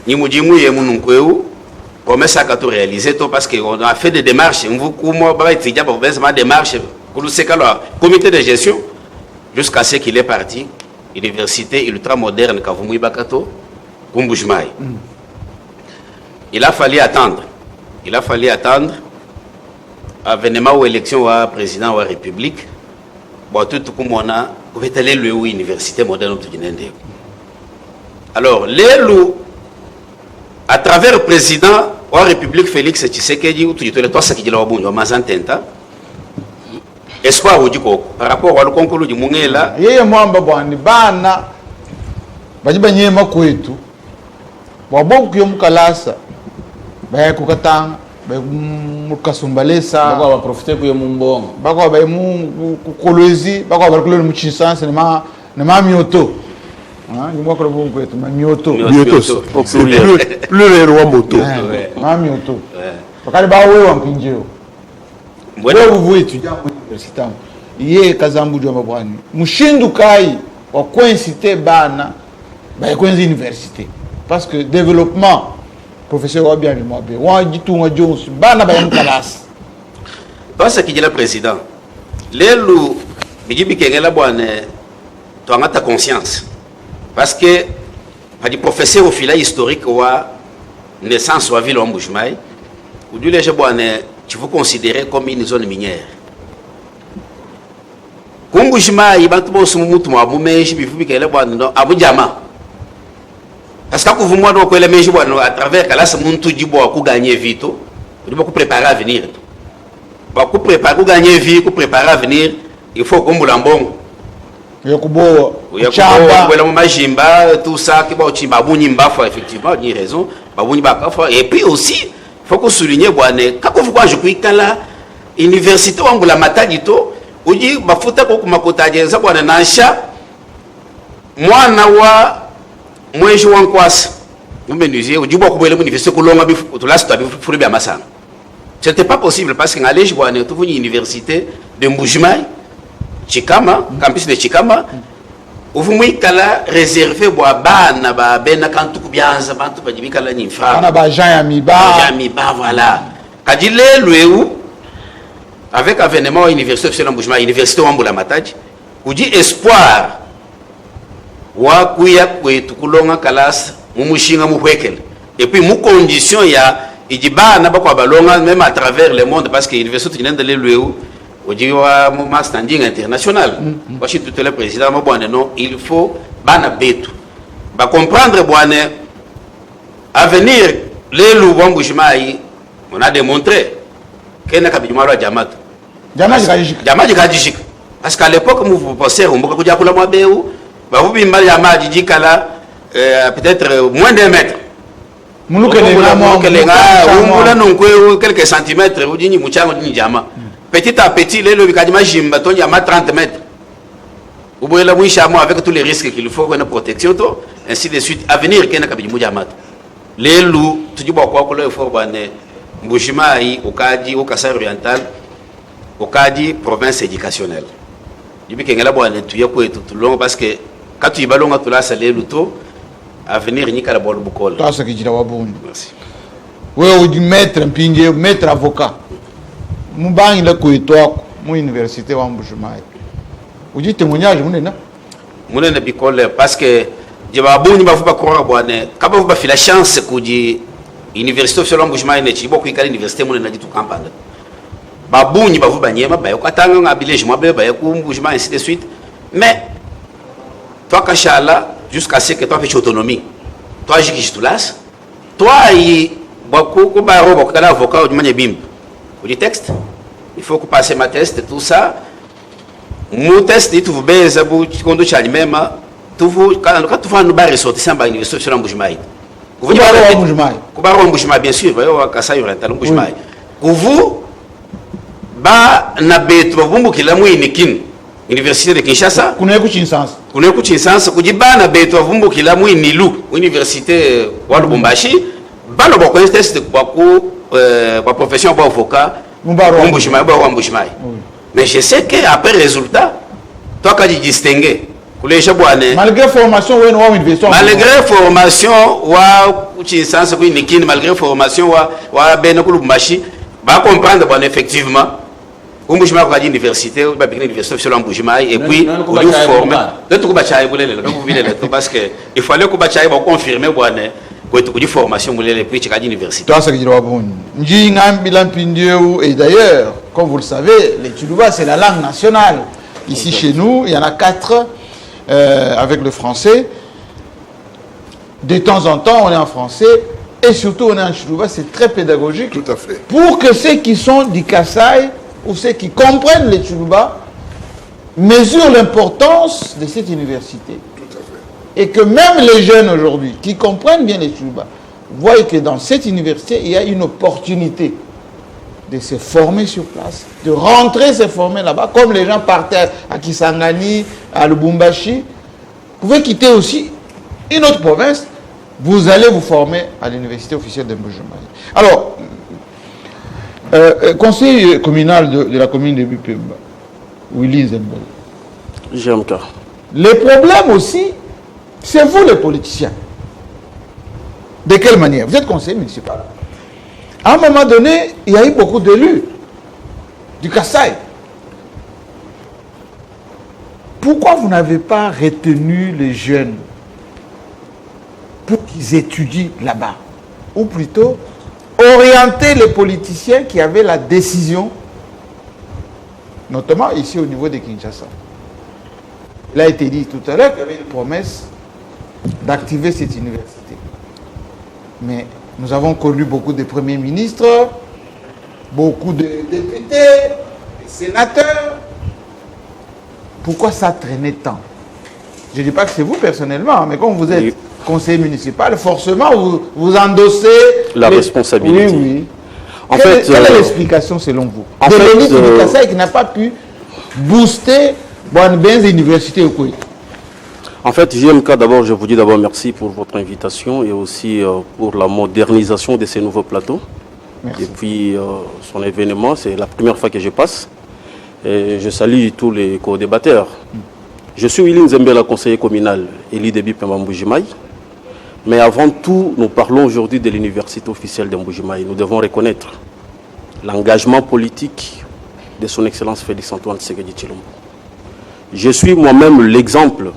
nous avons dit que promesse à tout réaliser parce qu'on a fait des démarches, démarches pour le comité de gestion jusqu'à ce qu'il est parti, université ultra moderne Kavumui Bakato, Kumbujmai. Il a fallu attendre. Avènement aux élections au président de la République, bon, tout comme on a, vous pouvez aller à l'université moderne de Guinée. Alors, à travers le président de la République, Félix Tshisekedi, tout le temps, c'est qu'il a eu un mazantenta. Espoir au Diko, par rapport au concours du Mungela.
Il y a un bana, Bajibanye Makouetu, Wabok Yom Kalasa, Bayakukatang. Mukasumbalesa
bako profiter ku yomumbongo
bako ba mu kolezi bako ba kulelo muchisanse na mioto ni mwako lo bongo kwetu mioto
pluriel wa moto
mioto bakali ba wewe mpinjeo wewe uvuitu jambo university iye kazambu jwa mabwani mushindu kai wa coinciter bana ba kwenzi université parce que développement professeur Wabia Mwabe, Wajitu Jones, Bana Bayam Kalas.
Parce qu'il est le président. L'élu, Bijibi Kengela Boane, tu as ta conscience. Parce que, par du professeur au filet historique, ou naissance ou ville en Bouchmaï, ou du léger Boane, tu faut considérer comme une zone minière. Comme Bouchmaï, il va te montrer mon Aboumé, je vais Kengela Boane, Aboudjama. Parce que vous moi donc les meilleurs à travers que là c'est mon tout dit beaucoup gagner vite, beaucoup préparer à venir. Beaucoup préparer pour gagner vie, pour préparer à venir, il faut qu'on boulambon.
Yakubo,
Chamba, le Majimba, tout ça qui va au Chimba, Bounimba, effectivement, il y a raison, Bounimba, et puis aussi, il faut qu'on souligne, quand vous voyez, je crois que là, université, on la mata du tout, on dit, bah, faut que ma côté de ça, on a un chat, moi, nawa, moi je vois quoi vous me disiez au Djibo Koubele l'université que l'on a vu tout là c'est pour bien massa c'était pas possible parce qu'en allait je vois une université de Mbujimai Chikama campus de Chikama où vous m'y kala réservé bois bana ba bena quand tout bien ça bantu ba djibika la nyfra
ana ba
Jamiba voilà kadile lweu avec avènement à l'université de Mbujimai université Wambula Matadi où dit espoir wakuya kwetu kulonga kalasa mumushinga muhwekele et puis mu condition ya idibana bakwa balonga même à travers le monde parce que l'université de l'Elweu odi wa mu standing international washi tout le président mabwane non il faut bana betu ba comprendre bwane avenir lelu Wambujimai on a démontré kena kabijumalo jamatu jamaji kajishika parce qu'à l'époque mu pensez on boka kuja kula mwabeu vous peut-être moins d'un mètre. Quelques centimètres, petit à petit, les 30 mètres. Vous voyez là, avec tous les risques qu'il faut, une protection, ainsi de suite. À venir, les loups, tu dis pourquoi il faut Mbujimai, au Kadi, au Kassai oriental, au Kadi, province éducationnelle. Je dis que parce que quand tu vas loin, tu as salé le taux à venir ni qu'à la bonne boucle.
Merci. Oui, on dit maître, maître avocat. Nous avons le coïtoire, mon université en Mbujimai. Vous dites témoignage, vous n'êtes pas.
Vous n'êtes pas parce que je vais pas croire quand vous avez la chance que l'université de Mbujimai n'est pas l'université de l'université tout campagne. Babouni vous banyema ba yokatanga village mwabe ba yakumbujima ainsi de suite mais toi kachala jusqu'à ce que toi fais autonomie toi jikitulas toi yi beaucoup ba robo kala avocat du manye bim du texte il faut que passer ma test tout ça mon test dit vous beza bu kondo chali même tout vous quand tu vas nous ba ressortir sans ba université de Mbujimai vous dire Mbujimai bien sûr ba yo Kasai oriental Mbujimai Kuvu, ba na betu babumbu kila mwini kin. Université de Kinshasa.
Kuna kuchinsansa.
Kuna kuchinsansa kujiba na betu babumbu kila mwini lu. Université wa Lubumbashi. Ba no bako test kwa profession ba avocat. Mbushimai ba wa Mbushimai. Mais je sais que après résultat, toi quand tu distinguer.
Malgré formation,
malgré formation, malgré formation, va comprendre effectivement. Umbushima kwa université, ou l'université sur l'Umbushima et puis vous former. Parce que il fallait que vous confirmer que formation et puis tu université.
Et d'ailleurs, comme vous le savez, les Tchoulouba c'est la langue nationale. Ici chez nous, il y en a 4 avec le français. De temps en temps, on est en français et surtout on est en Tchoulouba, c'est très pédagogique.
Tout à fait.
Pour que ceux qui sont du Kasaï ou ceux qui comprennent les Tchoulouba mesurent l'importance de cette université.
Tout à fait.
Et que même les jeunes aujourd'hui qui comprennent bien les Tchoulouba voient que dans cette université, il y a une opportunité de se former sur place, de rentrer se former là-bas, comme les gens partaient à Kisangani, à Lubumbashi. Vous pouvez quitter aussi une autre province, vous allez vous former à l'université officielle de Mbuji-Mayi. Alors, conseiller communal de la commune de Bipemba, Willy Zembele.
JMK.
Les problèmes aussi, c'est vous les politiciens. De quelle manière? Vous êtes conseiller municipal. À un moment donné, il y a eu beaucoup d'élus du Kasaï. Pourquoi vous n'avez pas retenu les jeunes pour qu'ils étudient là-bas? Ou plutôt, orienter les politiciens qui avaient la décision, notamment ici au niveau de Kinshasa. Il a été dit tout à l'heure qu'il y avait une promesse d'activer cette université. Mais nous avons connu beaucoup de premiers ministres, beaucoup de députés, de sénateurs. Pourquoi ça traînait tant? Je ne dis pas que c'est vous personnellement, mais comme vous êtes conseiller municipal, forcément vous endossez
la responsabilité.
Oui, oui. Quelle est l'explication selon vous? De l'élite du Kasaï qui n'a pas pu booster les universités au Koué.
En fait, JMK, d'abord, je vous dis d'abord merci pour votre invitation et aussi pour la modernisation de ces nouveaux plateaux.
Merci.
Depuis son événement, c'est la première fois que je passe. Et je salue tous les co-débatteurs. Je suis Willy Nzembela, conseiller communal, élu de Bipemba Mbuji-Mayi. Mais avant tout, nous parlons aujourd'hui de l'université officielle de Mbuji-Mayi. Nous devons reconnaître l'engagement politique de son Excellence Félix-Antoine Tshisekedi Tshilombo. Je suis moi-même l'exemple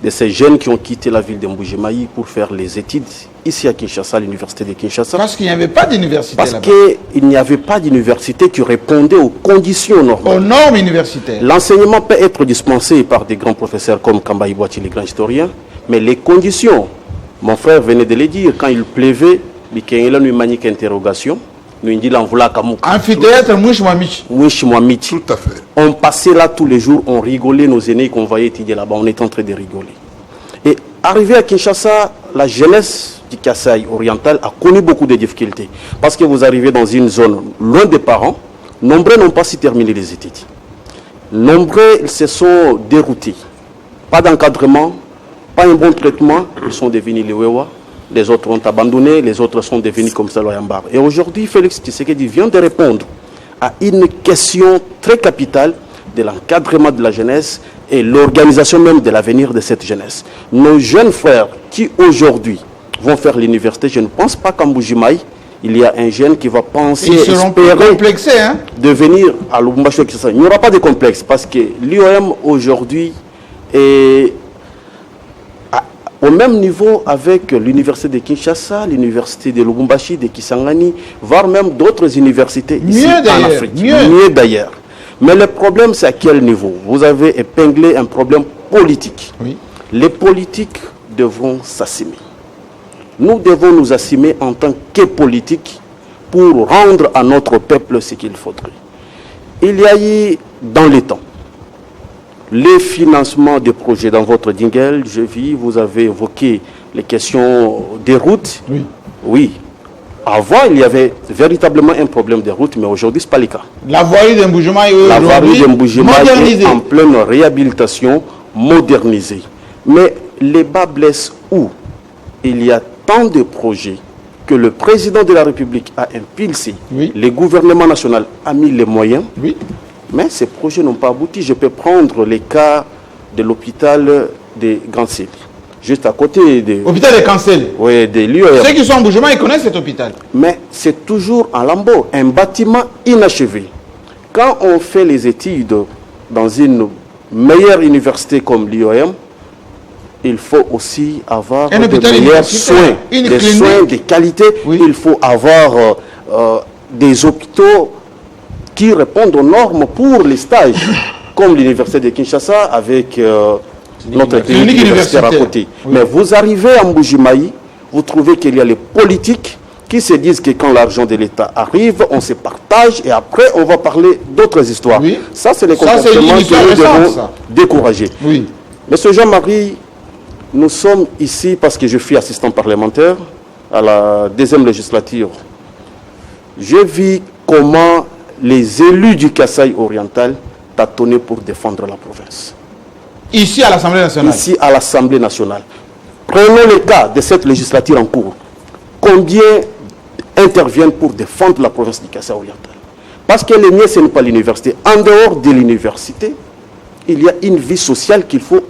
de ces jeunes qui ont quitté la ville de Mbuji-Mayi pour faire les études ici à Kinshasa, à l'université de Kinshasa.
Parce qu'il n'y avait pas d'université
là-bas.
Parce
qu'il n'y avait pas d'université qui répondait aux conditions normales.
Aux normes universitaires.
L'enseignement peut être dispensé par des grands professeurs comme Kamba Ibouati, les grands historiens, mais les conditions, mon frère venait de le dire, quand il pleuvait, il y a une manique interrogation.
Amphithéâtre Mouchouamichi.
Tout à fait.
On passait là tous les jours, on rigolait, nos aînés qu'on voyait étudier là-bas, on était en train de rigoler. Et arrivé à Kinshasa, la jeunesse du Kasaï oriental a connu beaucoup de difficultés. Parce que vous arrivez dans une zone loin des parents, nombreux n'ont pas su terminer les études. Nombreux se sont déroutés. Pas d'encadrement, pas un bon traitement, ils sont devenus les Wewa. Les autres ont abandonné, les autres sont devenus comme ça Loyambar. Et aujourd'hui, Félix Tshisekedi vient de répondre à une question très capitale de l'encadrement de la jeunesse et l'organisation même de l'avenir de cette jeunesse. Nos jeunes frères qui aujourd'hui vont faire l'université, je ne pense pas qu'en Mbuji-Mayi, il y a un jeune qui va penser,
espérer
de venir à Lubumbashi. Il n'y aura pas de complexe parce que l'IOM aujourd'hui est au même niveau avec l'université de Kinshasa, l'université de Lubumbashi, de Kisangani, voire même d'autres universités ici en Afrique. Mieux d'ailleurs. Mais le problème, c'est à quel niveau? Vous avez épinglé un problème politique.
Oui.
Les politiques devront s'assumer. Nous devons nous assumer en tant que politiques pour rendre à notre peuple ce qu'il faudrait. Il y a eu dans les temps les financements des projets dans votre dingle. Je vis, vous avez évoqué les questions des routes.
Oui.
Oui. Avant, il y avait véritablement un problème de route, mais aujourd'hui, ce n'est pas le cas.
La voirie de Mbujimaï
La voirie de Mbujimaï
modernisée.
est en pleine réhabilitation, modernisée. Mais les bas blessent où il y a tant de projets que le président de la République a impulsé,
Oui.
le gouvernement national a mis les moyens,
Oui.
mais ces projets n'ont pas abouti. Je peux prendre les cas de l'hôpital de Gansel, juste à côté de,
Hôpital de Cancel.
ouais, de l'UEM.
Ceux qui sont en Mbujimaï, ils connaissent cet hôpital.
Mais c'est toujours en lambeau, un bâtiment inachevé. Quand on fait les études dans une meilleure université comme l'IOM, il faut aussi avoir
Un
de
hôpital
meilleurs
universitaire,
soins,
une
des
clinique.
soins de qualité.
Oui.
Il faut avoir des hôpitaux qui répondent aux normes pour les stages, comme l'université de Kinshasa avec notre clinique universitaire à côté.
Oui.
Mais vous arrivez à Mbujimaï, vous trouvez qu'il y a les politiques qui se disent que quand l'argent de l'État arrive, on se partage et après on va parler d'autres histoires.
Oui.
Ça, c'est les
Ça, c'est
comportements
une
que
histoire
nous
récente,
devons
ça.
décourager.
Oui.
Monsieur Jean-Marie, nous sommes ici parce que je suis assistant parlementaire à la deuxième législature. J'ai vu comment les élus du Kasaï oriental tâtonnaient pour défendre la province.
Ici à l'Assemblée nationale.
Ici à l'Assemblée nationale. Prenons le cas de cette législature en cours. Combien interviennent pour défendre la province du Kasaï oriental? Parce que le mien, ce n'est pas l'université. En dehors de l'université, il y a une vie sociale qu'il faut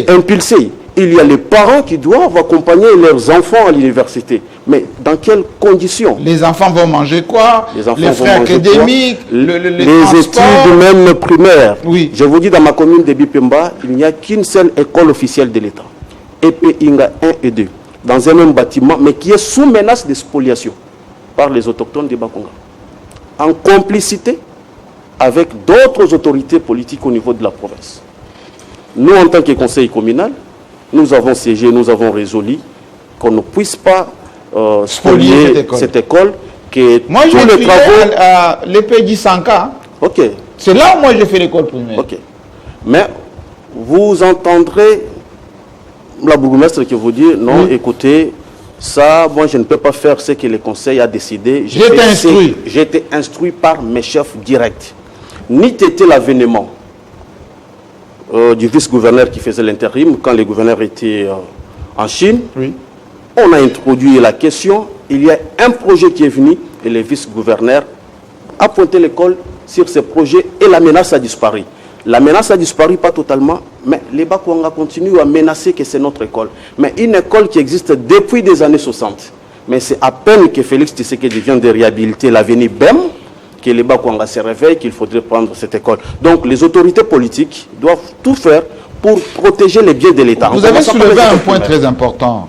impulser. Il y a les parents qui doivent accompagner leurs enfants à l'université. Mais dans quelles conditions?
Les enfants vont manger quoi?
Les enfants
Les
vont
frais
manger
académiques,
quoi?
les
les
transports.
études même primaires.
Oui.
Je vous dis, dans ma commune de Bipemba, il n'y a qu'une seule école officielle de l'État. EP Inga 1 et 2. Dans un même bâtiment, mais qui est sous menace de spoliation par les autochtones de Bakonga. En complicité avec d'autres autorités politiques au niveau de la province. Nous, en tant que conseil communal, nous avons siégé, nous avons résolu qu'on ne puisse pas spolier cette école. Que
Moi,
tous
j'ai
les
étudié
travaux...
à l'EPJ Sanka.
Ok.
C'est là où moi j'ai fait l'école primaire.
Ok. Mais vous entendrez la bourgmestre qui vous dit non,
Oui.
écoutez, ça, moi je ne peux pas faire ce que le conseil a décidé.
J'ai été instruit.
J'ai été instruit par mes chefs directs. Ni t'étais l'avènement du vice-gouverneur qui faisait l'intérim quand le gouverneur était en Chine.
Oui.
On a introduit la question. Il y a un projet qui est venu et le vice-gouverneur a pointé l'école sur ce projet et la menace a disparu. La menace a disparu, pas totalement, mais les Bakwanga continuent à menacer que c'est notre école. Mais une école qui existe depuis des années 60. Mais c'est à peine que Félix Tshisekedi vient de réhabiliter l'avenue BEM, que les Bakwanga se réveillent, qu'il faudrait prendre cette école. Donc les autorités politiques doivent tout faire pour protéger les biens de l'État.
Vous avez soulevé un point très important,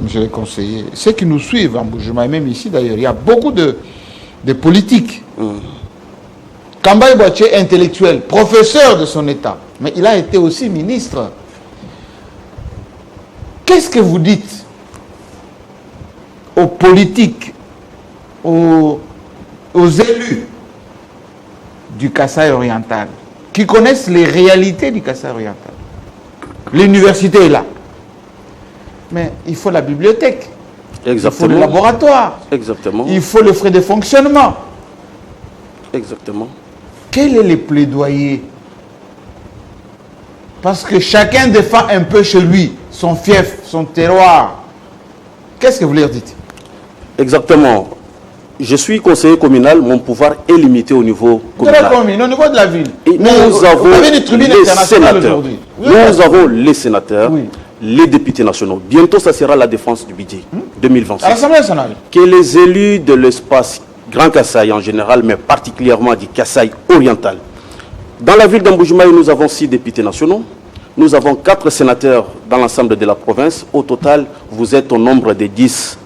monsieur le conseiller. Ceux qui nous suivent en Mbujimaï, même ici d'ailleurs, il y a beaucoup de politiques. Kamba Boache est intellectuel, professeur de son État, mais il a été aussi ministre. Qu'est-ce que vous dites aux politiques, aux élus du Kasaï oriental, qui connaissent les réalités du Kasaï oriental? L'université est là, mais il faut la bibliothèque,
Exactement.
il faut le laboratoire,
Exactement.
il faut le frais de fonctionnement.
Exactement.
Quel est le plaidoyer? Parce que chacun défend un peu chez lui, son fief, son terroir. Qu'est-ce que vous leur dites?
Exactement. Je suis conseiller communal, mon pouvoir est limité au niveau communal.
Très commun, au niveau de la ville.
Et
Mais
nous avons
vous avez des tribunes
les
internationales
sénateurs.
aujourd'hui.
Nous avons les sénateurs,
Oui.
les députés nationaux. Bientôt, ça sera la défense du budget 2026.
À l'Assemblée nationale.
Que les élus de l'espace Grand Kasaï en général, mais particulièrement du Kasaï oriental. Dans la ville d'Mbujimaï, nous avons 6 députés nationaux. Nous avons 4 sénateurs dans l'ensemble de la province. Au total, vous êtes au nombre de 10.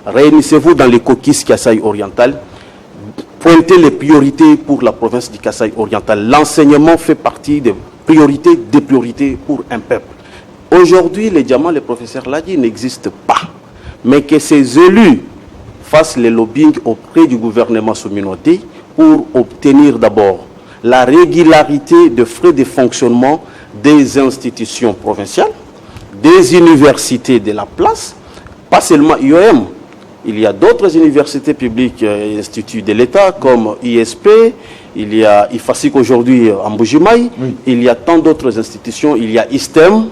Réunissez-vous dans les coquilles Kasaï oriental. Pointez les priorités pour la province du Kasaï oriental. L'enseignement fait partie des priorités pour un peuple. Aujourd'hui, les diamants, les professeurs l'ont dit, n'existent pas. Mais que ces élus fassent le lobbying auprès du gouvernement Souminoté pour obtenir d'abord la régularité de frais de fonctionnement des institutions provinciales, des universités de la place, pas seulement IOM, il y a d'autres universités publiques et instituts de l'État comme ISP, il y a IFASIC aujourd'hui en Mbuji-Mayi, il y a tant d'autres institutions, il y a ISTEM.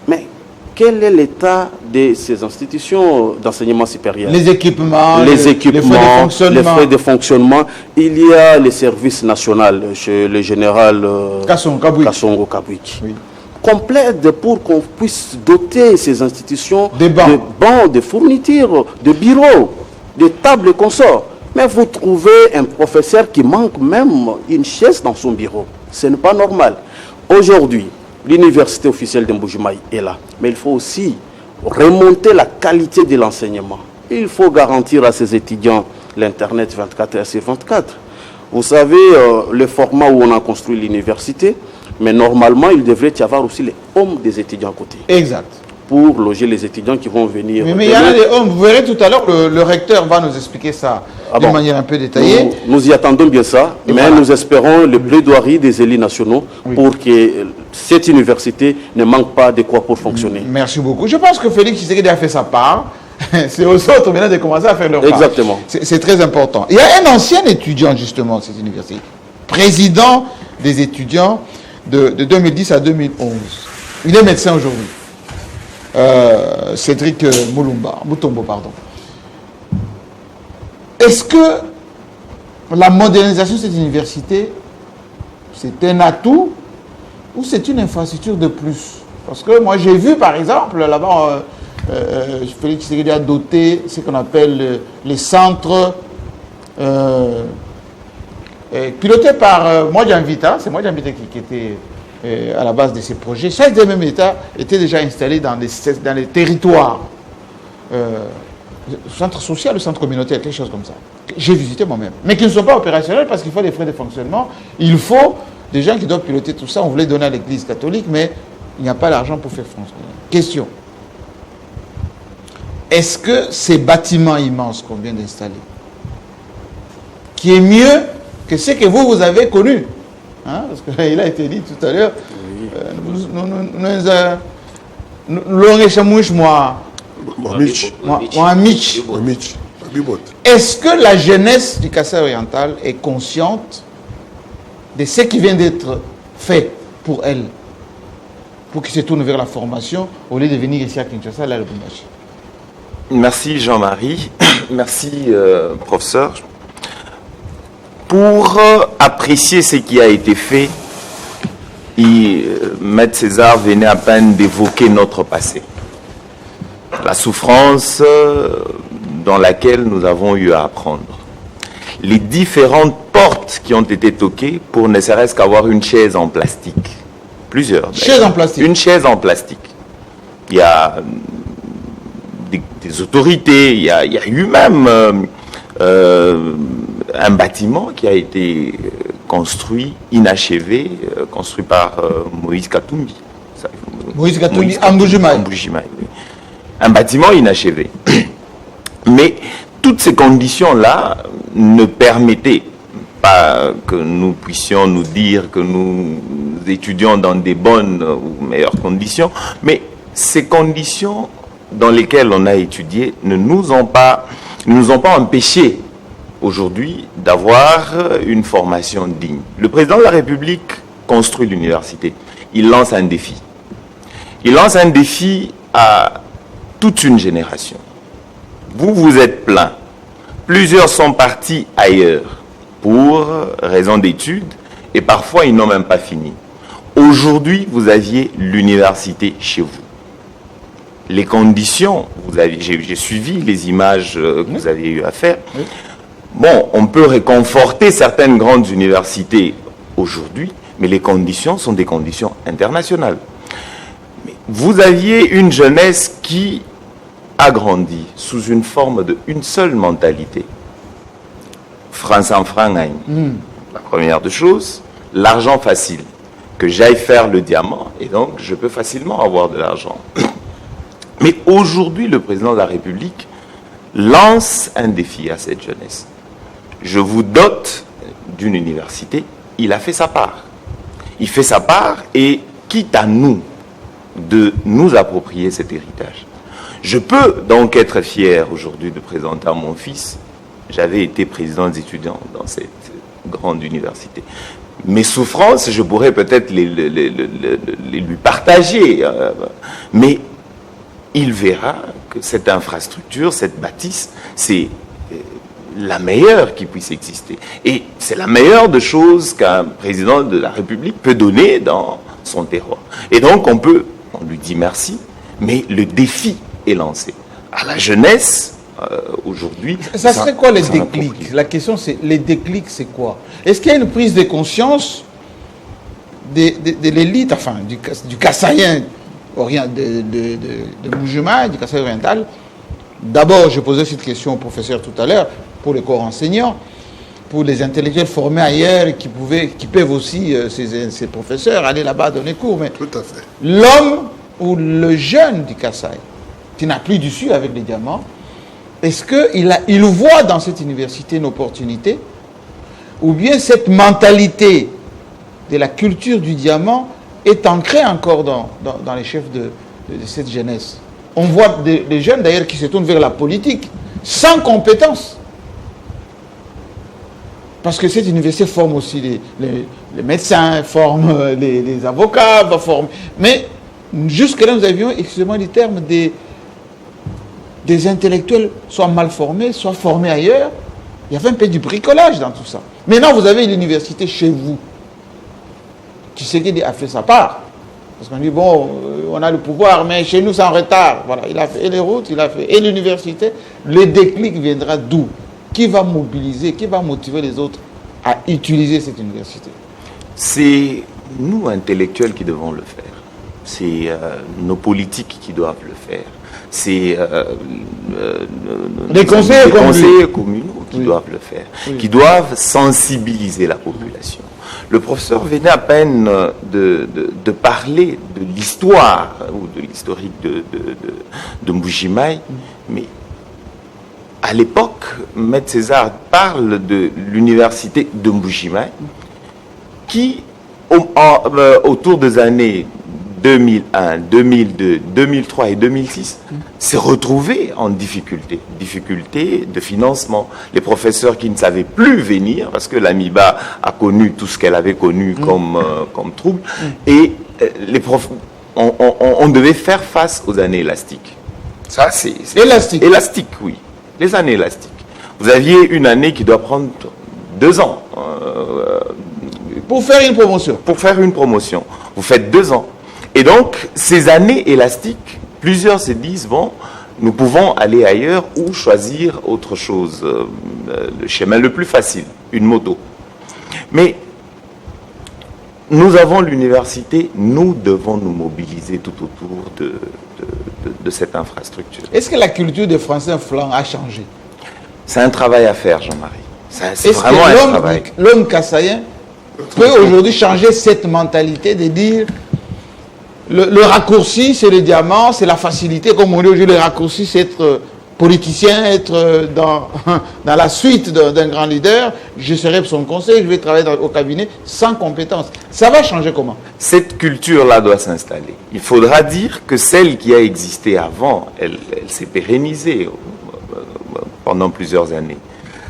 Mais quel est l'état de ces institutions d'enseignement supérieur?
Les équipements,
les
frais de
fonctionnement. Il y a les services nationaux chez le général
Kassongo
Kabwiki. Complète pour qu'on puisse doter ces institutions
de
bancs, de fournitures, de bureaux, de tables et consorts. Mais vous trouvez un professeur qui manque même une chaise dans son bureau. Ce n'est pas normal. Aujourd'hui, l'université officielle de Mbuji-Mayi est là. Mais il faut aussi remonter la qualité de l'enseignement. Il faut garantir à ces étudiants l'Internet 24h/24. Vous savez, le format où on a construit l'université, mais normalement, il devrait y avoir aussi les homes des étudiants à côté.
Exact.
Pour loger les étudiants qui vont venir.
Mais il y en a des hommes. Vous verrez tout à l'heure, le recteur va nous expliquer ça de manière un peu détaillée.
Nous y attendons bien ça, mais voilà. Nous espérons le plaidoirie des élus nationaux pour que cette université ne manque pas de quoi pour fonctionner.
Merci beaucoup. Je pense que Félix Tshisekedi a fait sa part. C'est aux autres maintenant de commencer à faire leur part.
Exactement.
C'est très important. Il y a un ancien étudiant justement de cette université, président des étudiants de 2010 à 2011. Il est médecin aujourd'hui. Cédric Moutombo, pardon. Est-ce que la modernisation de cette université, c'est un atout ou c'est une infrastructure de plus? Parce que moi j'ai vu par exemple là-bas, Félix Tshisekedi a doté ce qu'on appelle les centres pilotés par Modia Invita. C'est Modia Invita qui était à la base de ces projets. Chaque même État était déjà installé dans les territoires. Centre social ou centre communautaire, quelque chose comme ça. J'ai visité moi-même. Mais qui ne sont pas opérationnels parce qu'il faut des frais de fonctionnement. Il faut des gens qui doivent piloter tout ça. On voulait donner à l'Église catholique, mais il n'y a pas l'argent pour faire fonctionner. Question. Est-ce que ces bâtiments immenses qu'on vient d'installer, qui est mieux que ce que vous avez connu, hein, parce qu'il a été dit tout à l'heure, est-ce que la jeunesse du Kasaï oriental est consciente de ce qui vient d'être fait pour elle, pour qu'ils se tournent vers la formation au lieu de venir ici à Kinshasa, là, le Lubumbashi?
Merci Jean-Marie, merci professeur. Pour apprécier ce qui a été fait, Maître César venait à peine d'évoquer notre passé. La souffrance dans laquelle nous avons eu à apprendre. Les différentes portes qui ont été toquées pour ne serait-ce qu'avoir une chaise en plastique. Plusieurs.
Chaise en plastique.
Une chaise en plastique. Il y a des autorités, il y a eu même un bâtiment qui a été construit, inachevé, construit par Moïse Katumbi.
Moïse Katumbi, en Mbuji-Mayi.
Oui. Un bâtiment inachevé. Mais toutes ces conditions-là ne permettaient pas que nous puissions nous dire que nous étudions dans des bonnes ou meilleures conditions, mais ces conditions dans lesquelles on a étudié ne nous ont pas empêchés aujourd'hui d'avoir une formation digne. Le président de la République construit l'université. Il lance un défi. Il lance un défi à toute une génération. Vous êtes plein. Plusieurs sont partis ailleurs pour raison d'études et parfois ils n'ont même pas fini. Aujourd'hui, vous aviez l'université chez vous. Les conditions, j'ai suivi les images que vous avez eu à faire. Oui. Bon, on peut réconforter certaines grandes universités aujourd'hui, mais les conditions sont des conditions internationales. Mais vous aviez une jeunesse qui a grandi sous une forme d'une seule mentalité. France en franc. La première des choses, l'argent facile. Que j'aille faire le diamant, et donc je peux facilement avoir de l'argent. Mais aujourd'hui, le président de la République lance un défi à cette jeunesse. Je vous dote d'une université. Il a fait sa part. Il fait sa part et quitte à nous de nous approprier cet héritage. Je peux donc être fier aujourd'hui de présenter à mon fils. J'avais été président des étudiants dans cette grande université. Mes souffrances, je pourrais peut-être les lui partager, mais il verra que cette infrastructure, cette bâtisse, c'est la meilleure qui puisse exister. Et c'est la meilleure des choses qu'un président de la République peut donner dans son terroir. Et donc on lui dit merci, mais le défi est lancé. À la jeunesse, aujourd'hui...
Ça serait quoi les déclics? La question c'est, les déclics c'est quoi? Est-ce qu'il y a une prise de conscience de l'élite, enfin du Kassaïen de Mbuji-Mayi, du Kasaï oriental? D'abord, je posais cette question au professeur tout à l'heure, pour les corps enseignants, pour les intellectuels formés ailleurs qui peuvent aussi, ces professeurs, aller là-bas donner cours. Mais
tout à fait.
L'homme ou le jeune du Kasaï, qui n'a plus d'issue avec les diamants, est-ce qu'il voit dans cette université une opportunité, ou bien cette mentalité de la culture du diamant est ancrée encore dans les chefs de cette jeunesse? On voit des jeunes d'ailleurs qui se tournent vers la politique sans compétences. Parce que cette université forme aussi les médecins, forme les avocats, va former. Mais jusque-là, nous avions, excusez-moi du terme, des intellectuels soit mal formés, soit formés ailleurs. Il y avait un peu du bricolage dans tout ça. Maintenant, vous avez l'université chez vous. Tshisekedi a fait sa part. Parce qu'on dit, bon, on a le pouvoir, mais chez nous, c'est en retard. Voilà, il a fait et les routes, il a fait et l'université. Le déclic viendra d'où? Qui va mobiliser, qui va motiver les autres à utiliser cette université?
C'est nous, intellectuels, qui devons le faire. C'est nos politiques qui doivent le faire. C'est
les conseillers
communaux qui doivent le faire, qui doivent sensibiliser la population. Le professeur venait à peine de parler de l'histoire ou de l'historique de Mbuji-Mayi, mais à l'époque, Maître César parle de l'université de Mbuji-Mayi qui, autour des années 2001, 2002, 2003 et 2006, s'est retrouvée en difficulté de financement. Les professeurs qui ne savaient plus venir, parce que l'AMIBA a connu tout ce qu'elle avait connu comme trouble, et les profs, on devait faire face aux années élastiques. Ça, c'est élastique, oui. Les années élastiques. Vous aviez une année qui doit prendre 2 ans.
Pour faire une promotion.
Pour faire une promotion. Vous faites 2 ans. Et donc, ces années élastiques, plusieurs se disent, bon, nous pouvons aller ailleurs ou choisir autre chose. Le chemin le plus facile, une moto. Mais nous avons l'université, nous devons nous mobiliser tout autour de cette infrastructure.
Est-ce que la culture des Français flancs a changé?
C'est un travail à faire, Jean-Marie. C'est
Est-ce
vraiment un travail.
L'homme kassaïen peut aujourd'hui changer cette mentalité de dire le raccourci, c'est le diamant, c'est la facilité, comme on dit aujourd'hui, le raccourci, c'est être politicien, être dans la suite d'un grand leader, je serai son conseil, je vais travailler au cabinet sans compétence. Ça va changer comment?
Cette culture-là doit s'installer. Il faudra dire que celle qui a existé avant, elle s'est pérennisée pendant plusieurs années.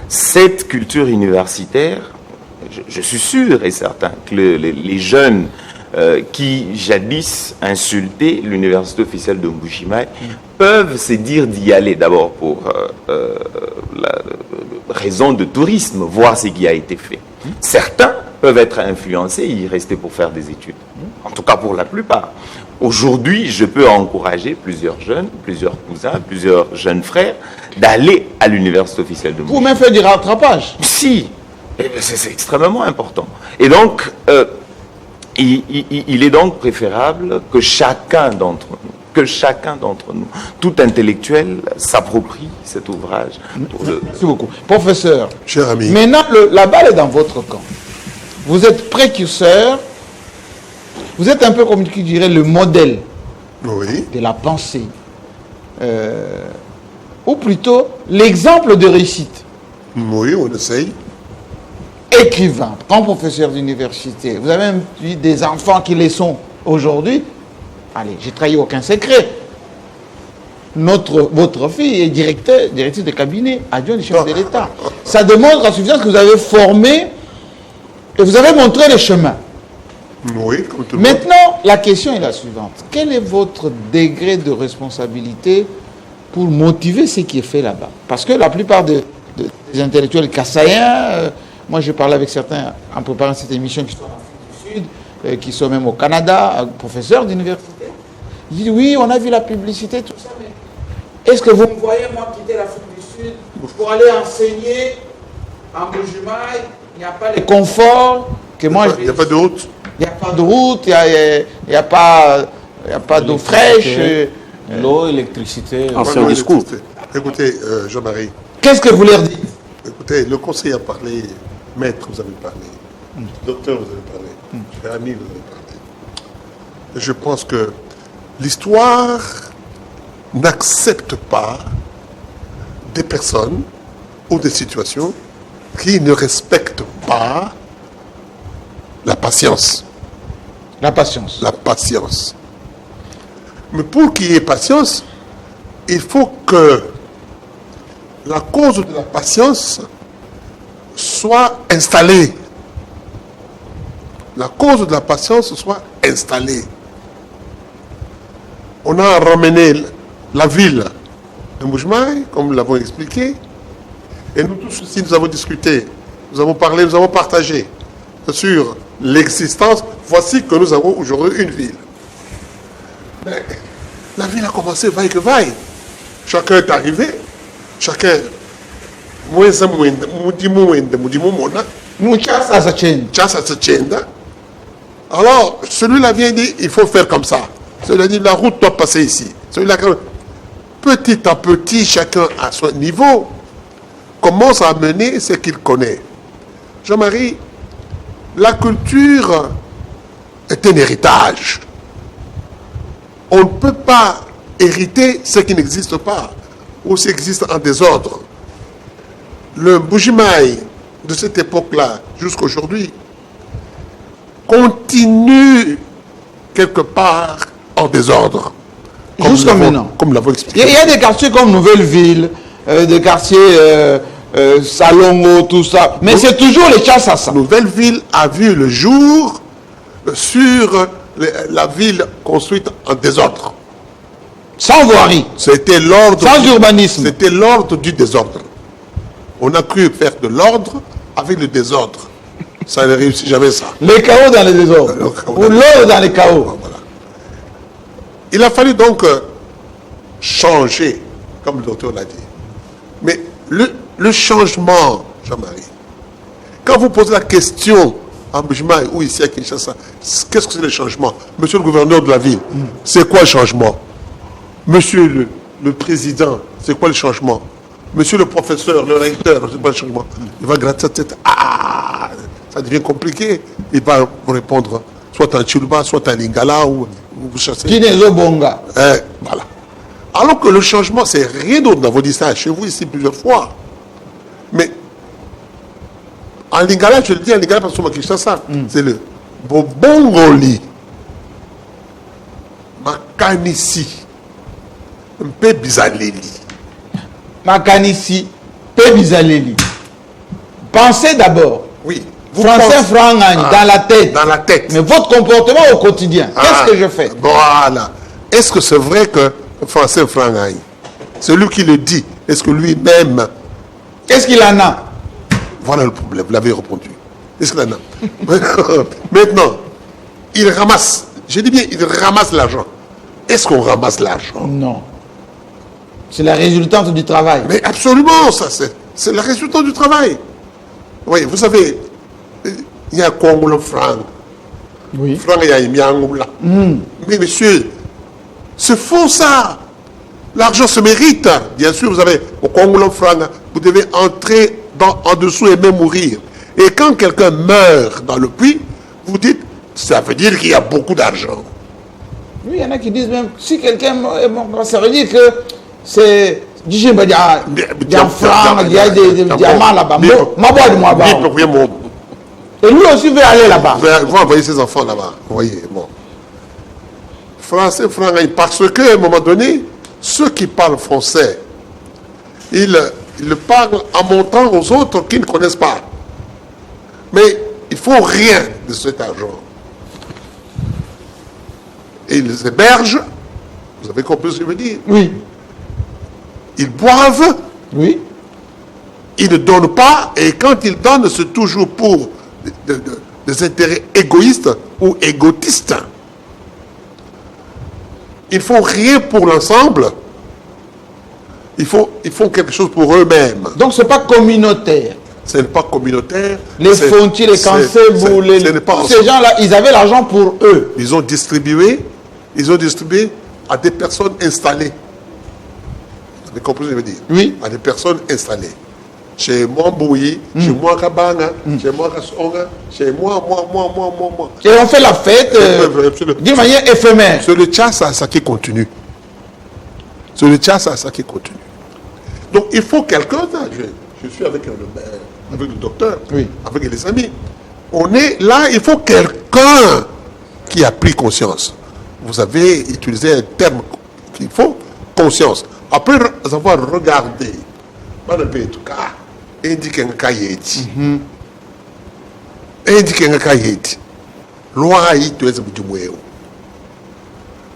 Cette culture universitaire, je suis sûr et certain que les jeunes qui jadis insultaient l'université officielle de Mbuji-Mayi peuvent se dire d'y aller d'abord pour la raison de tourisme, voir ce qui a été fait. Certains peuvent être influencés et y rester pour faire des études. En tout cas pour la plupart. Aujourd'hui, je peux encourager plusieurs jeunes, plusieurs cousins, plusieurs jeunes frères d'aller à l'université officielle de Mbuji-Mayi.
Pour même faire du rattrapage.
Si, c'est extrêmement important. Et donc, il est donc préférable que chacun d'entre nous, tout intellectuel, s'approprie cet ouvrage.
Merci beaucoup. Professeur,
cher ami,
maintenant la balle est dans votre camp. Vous êtes précurseur, vous êtes un peu comme qui dirait le modèle de la pensée, ou plutôt l'exemple de réussite.
Oui, on essaye.
Écrivain, grand professeur d'université, vous avez même eu des enfants qui les sont aujourd'hui. Allez, j'ai trahi aucun secret. votre fille est directrice de cabinet, adjoint du chef de l'État. Ça démontre la suffisance que vous avez formé et vous avez montré le chemin.
Oui, comme tout le monde.
Maintenant, la question est la suivante. Quel est votre degré de responsabilité pour motiver ce qui est fait là-bas? Parce que la plupart des intellectuels kassaïens, moi je parlais avec certains en préparant cette émission qui sont en Afrique du Sud, qui sont même au Canada, professeurs d'université. Ils disent oui, on a vu la publicité, tout ça, mais est-ce que vous me voyez, moi, quitter l'Afrique du Sud pour aller enseigner en Bujumaï? Il n'y a pas le confort que moi je...
Il n'y a pas de route.
Il n'y a pas de route, il n'y a pas d'eau fraîche.
L'eau, l'électricité.
Ancien discours.
Écoutez, Jean-Marie,
Qu'est-ce que vous leur dites?
écoutez, le conseil a parlé, maître, vous avez parlé, docteur, vous avez parlé, ami, vous avez parlé. Je pense que l'histoire n'accepte pas des personnes ou des situations qui ne respectent pas la patience.
La patience.
La patience. Mais pour qu'il y ait patience, il faut que la cause de la patience soit installée. La cause de la patience soit installée. On a ramené la ville de Mbuji-Mayi, comme nous l'avons expliqué, et nous tous aussi nous avons discuté, nous avons parlé, nous avons partagé sur l'existence. Voici que nous avons aujourd'hui une ville. Mais la ville a commencé vaille que vaille. Chacun est arrivé, chacun. Alors, celui-là vient dire il faut faire comme ça. Celui-là dit la route doit passer ici. Celui-là, petit à petit, chacun à son niveau, commence à mener ce qu'il connaît. Jean-Marie, la culture est un héritage. On ne peut pas hériter ce qui n'existe pas ou ce qui existe en désordre. Le Mbuji-Mayi de cette époque-là jusqu'à aujourd'hui continue quelque part en désordre.
Jusqu'à maintenant.
Comme nous l'avons expliqué.
Il y a des quartiers comme Nouvelle-Ville, des quartiers Salongo, tout ça. Mais c'est toujours les Tchassassa.
Nouvelle-Ville a vu le jour sur la ville construite en désordre.
Sans voirie.
C'était l'ordre.
Sans urbanisme.
C'était l'ordre du désordre. On a cru faire de l'ordre avec le désordre. Ça ne réussit jamais ça.
Les chaos dans les désordres. Ou l'ordre dans les chaos.
Voilà. Il a fallu donc changer, comme le docteur l'a dit. Mais le changement, Jean-Marie, quand vous posez la question à Mbuji-Mayi ou ici à Kinshasa, qu'est-ce que c'est le changement? Monsieur le gouverneur de la ville, c'est quoi le changement? Monsieur le président, c'est quoi le changement? Monsieur le professeur, le recteur, c'est quoi le changement? Il va gratter sa tête. Ah, ça devient compliqué. Il va vous répondre soit en Chilba, soit en Lingala, ou vous chassez.
Kinezo Bonga.
Voilà. Alors que le changement, c'est rien d'autre. Nous avons dit ça chez vous ici plusieurs fois. Mais en Lingala, je le dis en Lingala parce que Kinshasa, c'est le Bobongoli, Makanisi, Mpe Bizaleli.
Makanisi, Mpe Bizaleli. Pensez d'abord.
Oui.
Français Frangani, dans la tête.
Dans la tête.
Mais votre comportement au quotidien, qu'est-ce que je fais?
Voilà. Est-ce que c'est vrai que Français Frangani, celui qui le dit, est-ce que lui-même...
Qu'est-ce qu'il en a?
Voilà le problème, vous l'avez répondu. Est-ce qu'il en a? Maintenant, il ramasse. Je dis bien, il ramasse l'argent. Est-ce qu'on ramasse l'argent?
Non. C'est la résultante du travail.
Mais absolument, ça, c'est la résultante du travail. Oui, vous savez, il y a Congo franc.
Oui.
Franc, il y a Miangoula. Mais monsieur, c'est faux ça. L'argent se mérite. Bien sûr, vous avez au Congo franc, vous devez entrer en dessous et même mourir. Et quand quelqu'un meurt dans le puits, vous dites, ça veut dire qu'il y a beaucoup d'argent.
Oui, il y en a qui disent même, si quelqu'un est mort, ça veut dire que c'est... Il y a des francs, il y a des diamants là-bas. Et lui aussi veut aller là-bas.
Il va envoyer ses enfants là-bas. Vous voyez, bon. Français, franc, parce qu'à un moment donné, ceux qui parlent français, ils le parlent en montrant aux autres qui ne connaissent pas. Mais il ne faut rien de cet argent. Et ils hébergent, vous avez compris ce que je veux dire?
Oui.
Ils boivent,
Oui.
ils ne donnent pas, et quand ils donnent, c'est toujours pour des intérêts égoïstes ou égotistes. Ils ne font rien pour l'ensemble. Ils font quelque chose pour eux-mêmes.
Donc, ce n'est pas communautaire.
Ce n'est pas communautaire.
Les Fonti, les Kansebou, ces gens-là, ils avaient l'argent pour eux.
Ils ont distribué à des personnes installées. Vous avez compris ce que je veux dire?
Oui.
À des personnes installées. Chez moi, Mbouyi, chez moi, Kabanga, chez moi, Kasonga, chez moi.
Et on fait la fête d'une manière éphémère.
C'est le tchas à ça qui continue. C'est le tchas à ça qui continue. Donc, il faut quelqu'un, je suis avec le docteur,
Oui.
avec les amis. On est là, il faut quelqu'un qui a pris conscience. Vous avez utilisé un terme qu'il faut, conscience. Après avoir regardé,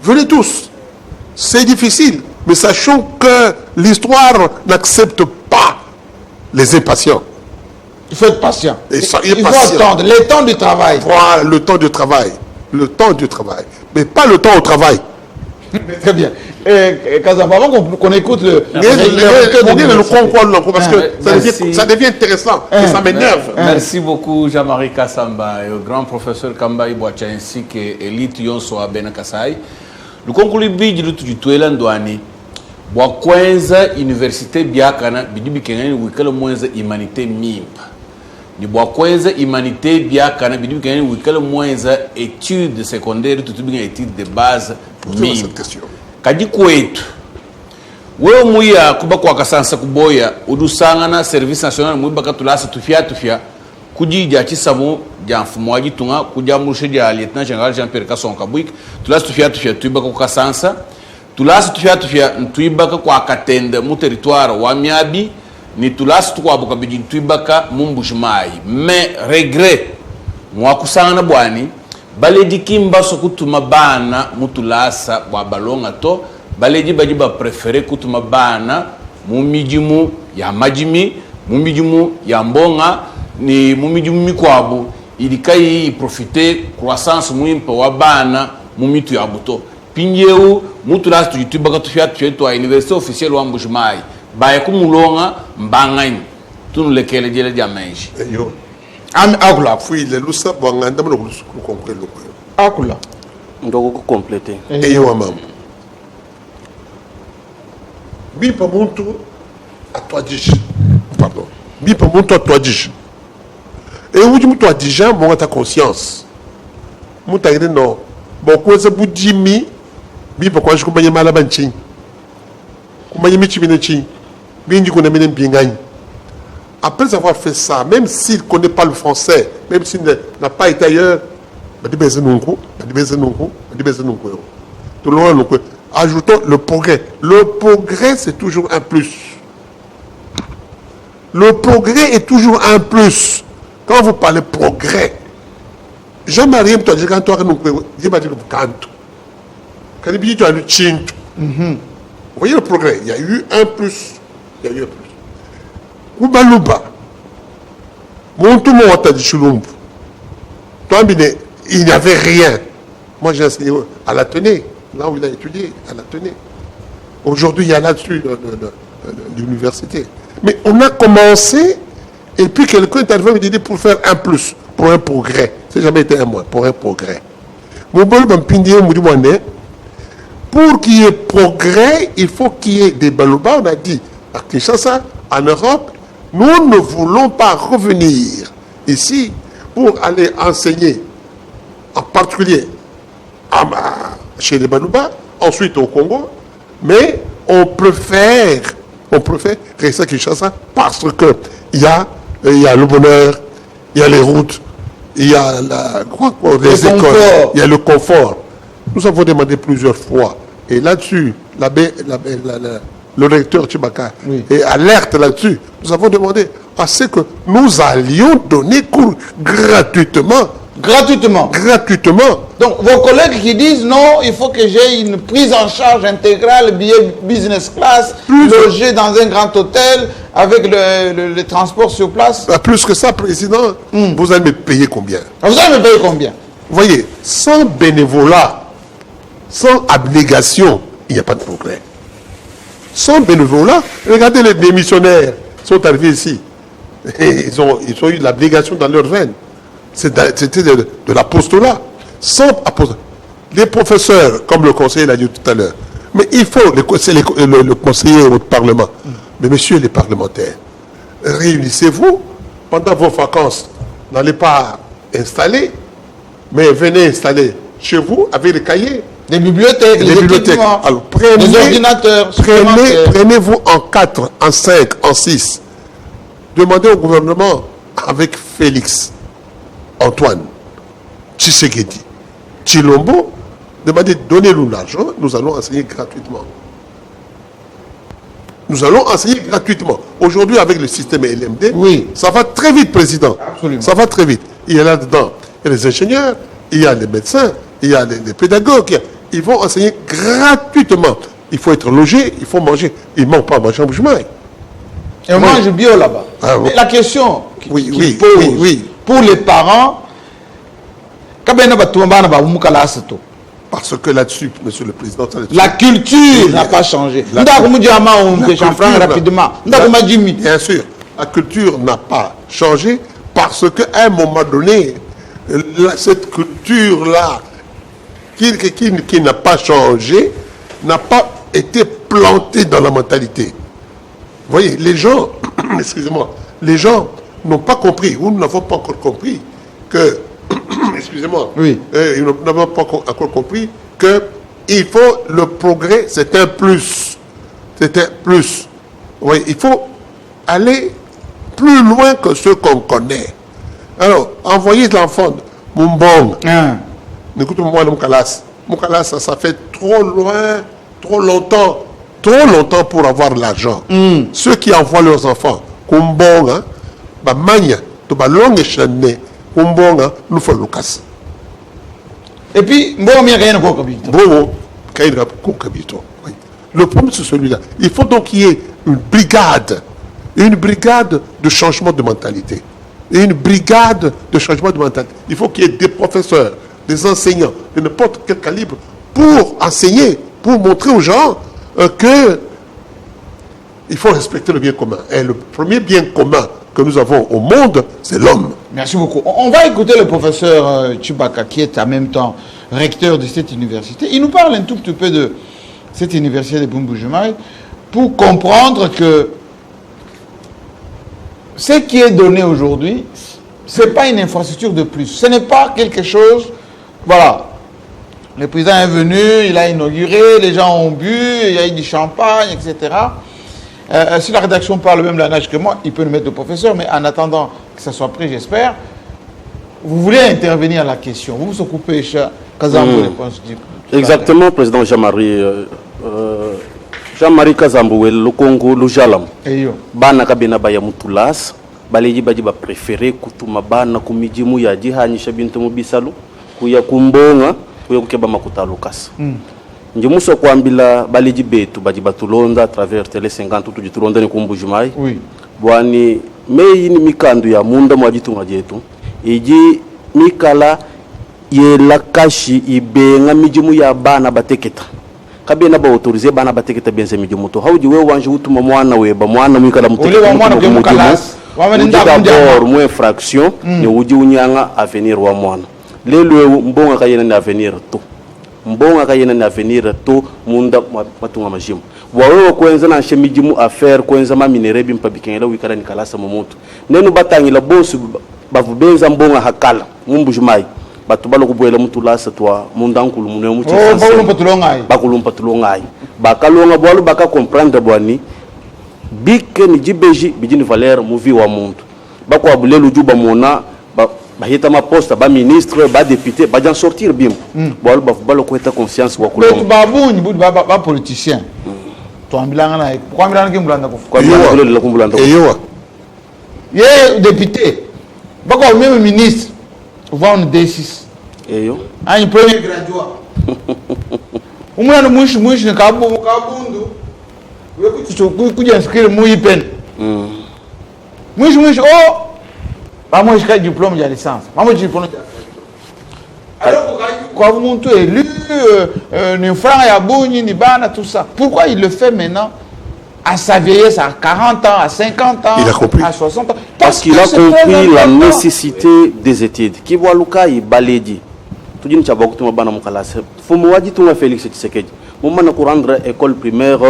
venez tous. C'est difficile, mais sachons que l'histoire n'accepte pas les impatients.
Il faut être patient.
Il faut
attendre le temps du travail.
Voilà, le temps du travail. Le temps du travail. Mais pas le temps au travail.
Très bien. Kazamba, avant qu'on écoute
parce que ça devient intéressant et ça m'énerve.
Merci beaucoup Jean-Marie Kassamba et au grand professeur Kamba Ibwacha ainsi que Elite Yonso Abena Kasai. Le concours bidji lutu tuela ndwani bwa kwenza université biakana bidibi kengani wikala mwenza humanité mimpa. Ni bwa kwenza humanité biakana bidibi kengani wikala mwenza études secondaires tutubinga études de base mimpa. Kadi kwetu wewe muya kuba kwa kasansa kuboya udusangana service national mwibaka tulasa tufia kujija chisamu ja mfumo wa gitunga kuja murushe ja lieutenant general Jean-Pierre Kasonga Bwik tulasa tufia tuibaka kwa kasansa tulasa tufia tuibaka kwa katende mu territoire wa Miabi ni tulasa tukwabuka biji tuibaka mumbushimai mais regret mwakusangana bwani baleji kimba so kutuma bana mutulasa bwa balonga to baleji bajiba prefere kutuma bana mumijimu ya majimi mumijimu ya mbonga ni mumijimu mikwabu ilikai profiter croissance muimpa wa bana mumitu ya buto pinjeu mutulasa tuyituba ka tufia to université officielle wa Mbushimai baye kumulonga mbangani tunulekele jele jamenji
Yo.
Akula.
Fui le lusa bwanganda mo comprendre le ko.
Akula.
Ndogo compléter.
Et yo mam. Bi pa muntu à toi dije. Pardon. Bi pa muntu à toi dije. Et où tu muntu à dije mo ta conscience. Muta ire no. Bon ko se budimi bi pa kwa shi kumanye malabanchi. Kumanye michibinechi. Binji kuna mine mpingani. Après avoir fait ça, même s'il ne connaît pas le français, même s'il n'a pas été ailleurs, ajoutons le progrès. Le progrès, c'est toujours un plus. Le progrès est toujours un plus. Quand vous parlez progrès, Jean-Marie, vous voyez le progrès, il y a eu un plus. Il y a eu un plus. Koubalouba, il n'y avait rien. Moi j'ai enseigné à l'Athénée, là où il a étudié, à l'Athénée. Aujourd'hui il y a là-dessus l'université. Mais on a commencé, et puis quelqu'un est arrivé me dire pour faire un plus, pour un progrès. Ça n'a jamais été un moins, pour un progrès. Pour qu'il y ait progrès, il faut qu'il y ait des balouba. On a dit à Kinshasa, en Europe, nous ne voulons pas revenir ici pour aller enseigner, en particulier chez les Balouba, ensuite au Congo, mais on préfère rester à Kinshasa parce qu'il y a le bonheur, il y a les routes, il y a les écoles, il y a le confort. Nous avons demandé plusieurs fois, et là-dessus, le recteur Tchibaka
Oui.
est alerte là-dessus. Nous avons demandé à ce que nous allions donner cours gratuitement.
Gratuitement.
Gratuitement.
Donc, vos collègues qui disent non, il faut que j'ai une prise en charge intégrale, billet business class, loger dans un grand hôtel, avec le transport sur place.
Plus que ça, Président, vous allez me payer combien?
Vous allez me payer combien?
Vous voyez, sans bénévolat, sans abnégation, il n'y a pas de progrès. Sans bénévolat, regardez les démissionnaires sont arrivés ici. Et ils ont eu de l'abnégation dans leurs veines. C'était de l'apostolat. Sans apostolat. Les professeurs, comme le conseiller l'a dit tout à l'heure, mais il faut, c'est le conseiller au Parlement. Mais messieurs les parlementaires, réunissez-vous pendant vos vacances. N'allez pas installer, mais venez installer chez vous avec les cahiers.
Les bibliothèques, les équipements,
alors,
les ordinateurs.
Prenez-vous en 4, en 5, en 6. Demandez au gouvernement avec Félix, Antoine, Tshisekedi, Chilombo, demandez, donnez-nous l'argent, nous allons enseigner gratuitement. Nous allons enseigner gratuitement. Aujourd'hui, avec le système LMD,
oui,
ça va très vite, Président.
Absolument.
Ça va très vite. Il y a là-dedans les ingénieurs, il y a les médecins, il y a les pédagogues. Ils vont enseigner gratuitement. Il faut être logé, il faut manger. Ils ne manquent pas à manger en Bujumaï.
Et on mange bio là-bas.
Ah, oui.
Mais la question qui
Oui,
pose
oui.
pour les parents,
Parce que là-dessus, Monsieur le Président,
la culture n'a pas changé. Rapidement.
Bien sûr, la culture n'a pas changé parce qu'à un moment donné, cette culture-là, qui n'a pas changé, n'a pas été plantée dans la mentalité. Vous voyez, les gens, excusez-moi, les gens n'ont pas compris, ou nous n'avons pas encore compris que, excusez-moi,
oui.
Nous n'avons pas encore compris que il faut le progrès, c'est un plus. C'est un plus. Vous voyez, il faut aller plus loin que ce qu'on connaît. Alors, envoyer l'enfant, Mumbong, écoute-moi, Moukalas, ça fait trop loin, trop longtemps pour avoir l'argent. Ceux qui envoient leurs enfants, Kumbong, Bamanya, Tobalong et Chané, Kumbong, nous faisons Lucas.
Et puis, le
problème, c'est celui-là. Il faut donc qu'il y ait une brigade de changement de mentalité. Une brigade de changement de mentalité. Il faut qu'il y ait des professeurs, des enseignants, de n'importe quel calibre, pour enseigner, pour montrer aux gens que il faut respecter le bien commun. Et le premier bien commun que nous avons au monde, c'est l'homme.
Merci beaucoup. On va écouter le professeur Tchibaka, qui est en même temps recteur de cette université. Il nous parle un tout petit peu de cette université de Bumbujumai pour comprendre que ce qui est donné aujourd'hui, ce n'est pas une infrastructure de plus. Ce n'est pas quelque chose... Voilà. Le président est venu, il a inauguré, les gens ont bu, il y a eu du champagne, etc. Si la rédaction parle le même langage que moi, il peut nous mettre de professeur, mais en attendant que ça soit prêt, j'espère, vous voulez intervenir à la question. Vous vous occupez, Kazambou, réponse du...
Exactement, président Jean-Marie. Jean-Marie Kazambou, le Congo, le Jalam. Bana kabina baya mutulas, baleji baji ba préféré kutuma bana kumijimu ya jihanyisha bintu mubisalu, kuya kumbonga, kuya kukeba makuta Lucas. Njimuso kwambila baleji betu baji batulonda à travers télé 50 tujitulonda ni kumbujumai.
Oui.
Bwani meyi ni mikandu ya munda mwajitu mwajetu. Iji mikala yela kashi ibenga mijimu ya bana bateketa. Kabena ba autoriser bana bateketa benze mijimu to. Hauji we wanje utuma mwana weba mwana mwikala muteketa.
Ule mwana ke mukalas.
D'abord moins infraction ni uji unyanga avenir wa mwana. Lelo mbonga kayena na avenir to. Mbonga kayena na avenir to munda matunga majimu. Wawe kwenza na shemijimu affaire kwenza ma minerebi mpabikengela wikala ni kalasa momoto. Nenu batangila bosu bavubenza mbonga hakala Bumbujumai. Batu balo kubwela mutulasa twa mundankulu mune muchi bakulumpa tulongai bakalonga bwalu baka comprendre bwani bike ni jibeji bijini valeur muvi wa muntu bako abulelu juba mona il y a un poste, un ministre, un député, il va sortir bim. Bon, il va conscience.
Mais tu vas un politicien. Tu as un bilan. Pourquoi un bilan qui il y a député. Pourquoi même ministre va en D6. Un premier graduat. Au moins, nous ne pouvons pas inscrire mon IPN. Moi, moi, j'ai diplôme de licence. Moi, j'ai diplôme de alors, quand vous montez élu, tout ça. Pourquoi il le fait maintenant à sa vieillesse, à 40 ans, à 50 ans,
il a compris.
À 60 ans?
Parce qu'il a compris la nécessité des études. Qui voit Luka, il balaye. Tout le monde a beaucoup de banane classe. Faut moi dire tout le Félix Tshisekedi. Moi, je rendre école primaire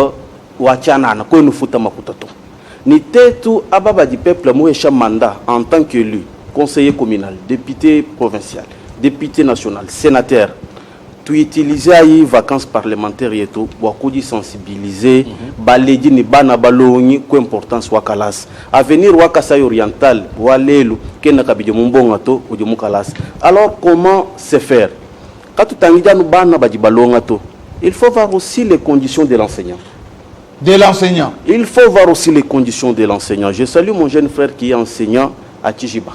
ou à Tchana, na ko nous futa makutato. Ni tetu ababa du peuple moi mandat en tant qu'élu, conseiller communal, député provincial, député national, sénateur. Tu utiliser les vacances parlementaires et tout pour sensibiliser baledi ni bana baloni ko importance wa kalas avenir wa Kasai oriental wa lelu kena kabije mumbonga to o mukalas. Alors comment se faire quand tu t'engage nous bana badi balonga to? Il faut voir aussi les conditions de l'enseignant. Il faut voir aussi les conditions de l'enseignant. Je salue mon jeune frère qui est enseignant à Tijiba.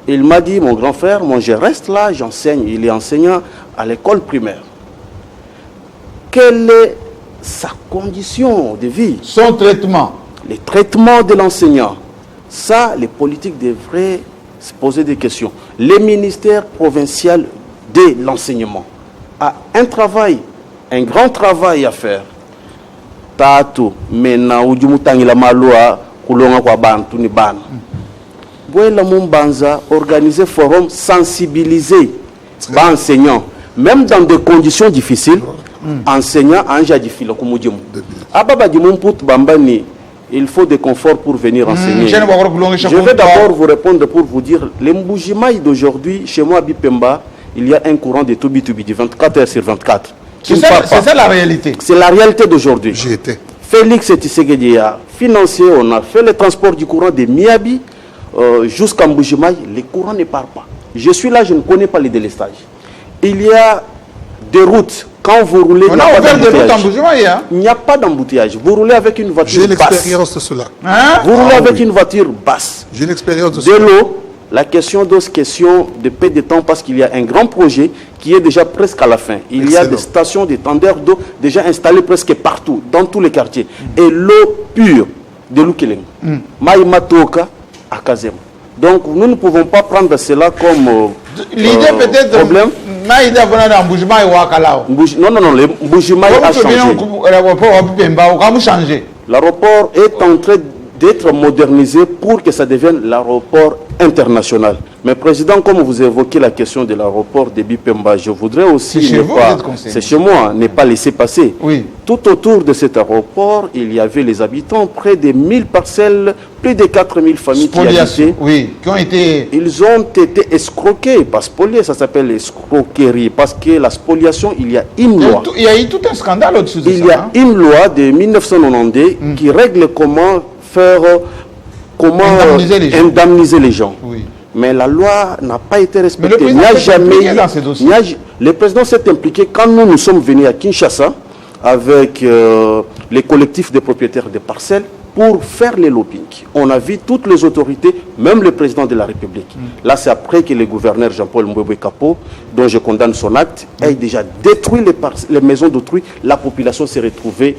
Il m'a dit, mon grand frère, moi je reste là, j'enseigne. Il est enseignant à l'école primaire. Quelle est sa condition de vie?
Son traitement.
Les traitements de l'enseignant. Ça, les politiques devraient se poser des questions. Les ministères provinciaux de l'enseignement a un travail, un grand travail à faire. Tato, maintenant, ujumutangi la malua, kulonga kwa bantu ni bana. Bouela Mumbanza, organiser forum, sensibiliser les enseignants, même dans des conditions difficiles, enseignants, anja di filo kumudjimu. Ababa di mumput bambani, il faut des conforts pour venir enseigner. Je vais d'abord vous répondre pour vous dire, les Mboujimaï d'aujourd'hui, chez moi à Bipemba, il y a un courant de Tobi-Tobi, de 24 heures sur 24.
C'est ça la réalité.
C'est la réalité d'aujourd'hui.
J'y étais.
Félix Tshisekedi a financé, on a fait le transport du courant de Miabi jusqu'à Mboujimaï. Le courant ne part pas. Je suis là, je ne connais pas les délestages. Il y a des routes. Quand vous roulez, il n'y a pas d'embouteillage. Vous roulez avec une voiture basse.
J'ai l'expérience de cela.
Vous roulez avec une voiture basse.
J'ai l'expérience de
De
cela.
l'eau, la question d'eau, c'est question de paix de temps parce qu'il y a un grand projet qui est déjà presque à la fin. Il y a des stations de tendeurs d'eau déjà installées presque partout, dans tous les quartiers. Et l'eau pure de Lukeleng, Maïmatoka à Kazem. Donc nous ne pouvons pas prendre cela comme
l'idée peut-être
problème. Non, le Mboujimaï a changé. L'aéroport est en train d'être modernisé pour que ça devienne l'aéroport international. Mais président, comme vous évoquez la question de l'aéroport de Bipemba, je voudrais aussi, c'est chez moi, ne pas laisser passer.
Oui.
Tout autour de cet aéroport, il y avait les habitants, près de 1000 parcelles, plus de 4000 familles qui habitaient.
Oui, qui ont été...
Ils ont été escroqués, pas spoliés, ça s'appelle escroquerie, parce que la spoliation, il y a une loi.
Il y a eu tout un scandale au-dessus de ça.
Il y a une loi de 1990 qui règle comment faire, comment indemniser les gens. Oui. Mais la loi n'a pas été respectée. Il n'y a jamais
dans ces dossiers.
Le président s'est impliqué quand nous sommes venus à Kinshasa avec les collectifs de propriétaires de parcelles pour faire les lobbying. On a vu toutes les autorités, même le président de la République. Là, c'est après que le gouverneur Jean-Paul Mbouéboué Kapo, dont je condamne son acte, ait déjà détruit les maisons d'autrui. La population s'est retrouvée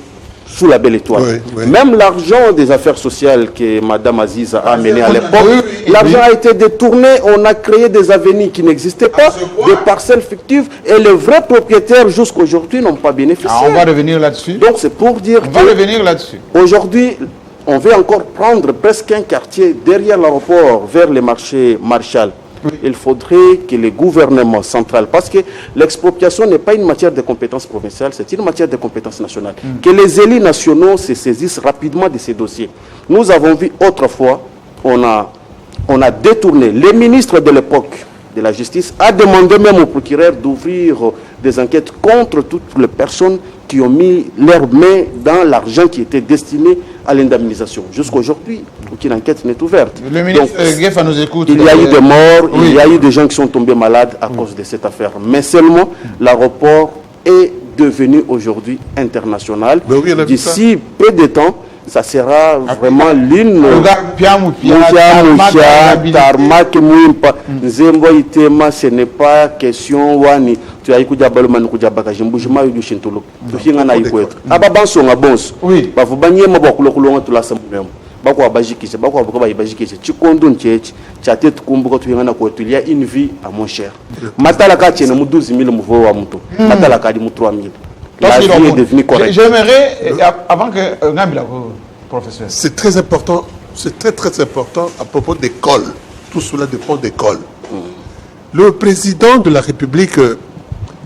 sous la belle étoile. Oui, oui. Même l'argent des affaires sociales que Mme Aziz a amené à l'époque, l'argent a été détourné, on a créé des avenues qui n'existaient pas, des parcelles fictives, et les vrais propriétaires jusqu'à aujourd'hui n'ont pas bénéficié.
On va revenir là-dessus.
Donc c'est pour dire
on va revenir là-dessus.
Aujourd'hui, on veut encore prendre presque un quartier derrière l'aéroport vers le marché Marshall. Oui. Il faudrait que le gouvernement central, parce que l'expropriation n'est pas une matière de compétence provinciale, c'est une matière de compétence nationale, que les élus nationaux se saisissent rapidement de ces dossiers. Nous avons vu autrefois, on a détourné, les ministres de l'époque de la justice a demandé même au procureur d'ouvrir des enquêtes contre toutes les personnes qui ont mis leurs mains dans l'argent qui était destiné à l'indemnisation. Jusqu'à aujourd'hui, aucune enquête n'est ouverte.
Le ministre Gueffa nous écoute.
Il y a eu des morts,
oui.
Il y a eu des gens qui sont tombés malades à cause de cette affaire. Mais seulement, l'aéroport est devenu aujourd'hui international. D'ici peu de temps, ça sera vraiment l'une ce n'est pas question wani tu as kuja baloma kuja bakaje mbushima yu shintulu tuhinga na ikwetu aba banso ngabonso bavubanye mabakulo kulonga tulasa mumemo bako abajikise bako abako bayibajikise chikondo nchechi chate tukumbuka tuhinga na kwetu il y a une vie à mon cher matala ka chene mu 12000 muvo wa mtu matala ka di mu 3000.
J'aimerais avant que Ngambila professeur.
C'est très important, c'est très important à propos d'école. Tout cela dépend d'école. Le président de la République,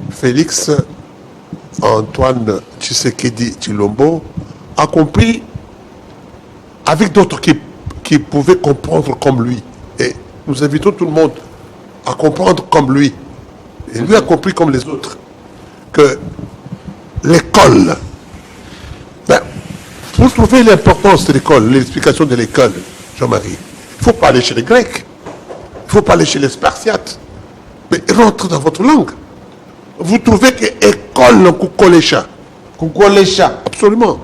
Félix Antoine Tshisekedi Tshilombo, a compris avec d'autres qui pouvaient comprendre comme lui. Et nous invitons tout le monde à comprendre comme lui. Et lui a compris comme les autres que l'école, pour trouver l'importance de l'école, l'explication de l'école, Jean-Marie, il ne faut pas aller chez les Grecs, il ne faut pas aller chez les Spartiates, mais rentre dans votre langue. Vous trouvez que école Kukolecha.
Kukolecha.
Absolument.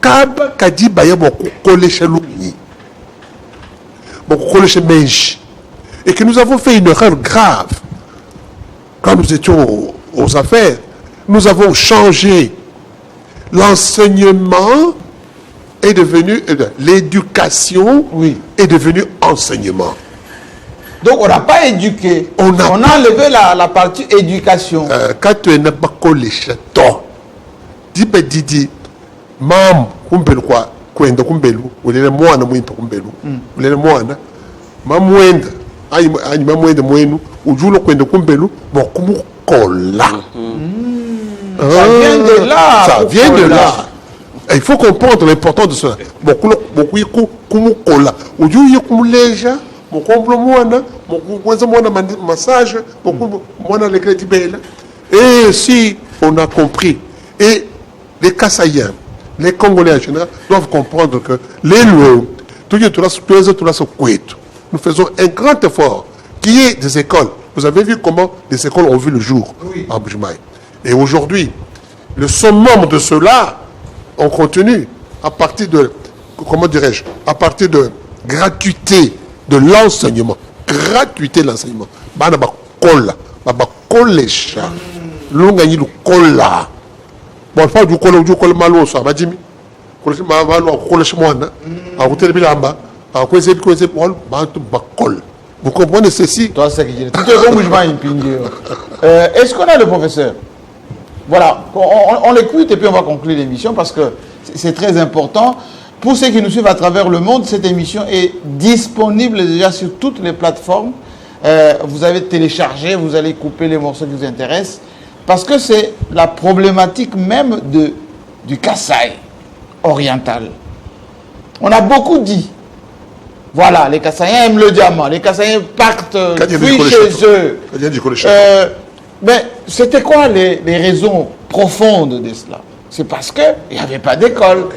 Kaba Kadi Baya Kukolecha Lumi. Kukolecha Mench. Et que nous avons fait une erreur grave. Quand nous étions aux affaires, nous avons changé. L'enseignement est devenu, l'éducation est devenue enseignement.
Donc on n'a pas éduqué, on a enlevé la partie éducation.
Quand tu n'as pas collé chez toi, dis, mam, kumbelu quoi, kwenda kumbelu, ou les moines mouinta kumbelu, ou les moines, mam wenda, aïe mam wenda mouenu, ou joulo kwenda kumbelu, bon kumu kola.
Ça vient de là.
Ça vient de là. Et il faut comprendre l'importance de cela. Beaucoup comme kola. Aujourd'hui, comme les gens, beaucoup de massage, beaucoup de les crédits belles. Et si on a compris, et les Kassaïens, les Congolais en général doivent comprendre que les lois, nous faisons un grand effort qui est des écoles. Vous avez vu comment les écoles ont vu le jour à Bujimaï. Et aujourd'hui, le summum de cela, on continue à partir de, comment dirais-je, à partir de gratuité de l'enseignement. Gratuité de l'enseignement. Bana ba kola, ba kolesha, lungani lu kola. Bon, pas du kola malo ça, ba jimi. Kolesha malo kolesha mwana, a hôtel bilamba, a kwese pol, ba kol. Vous comprenez ceci?
Est-ce qu'on a le professeur? Voilà, on l'écoute et puis on va conclure l'émission parce que c'est très important. Pour ceux qui nous suivent à travers le monde, cette émission est disponible déjà sur toutes les plateformes. Vous avez téléchargé, vous allez couper les morceaux qui vous intéressent parce que c'est la problématique même du Kasaï oriental. On a beaucoup dit. Voilà, les Kassaïens aiment le diamant, les Kassaïens partent fuient chez eux. Mais c'était quoi les raisons profondes de cela? C'est parce qu'il n'y avait pas d'école,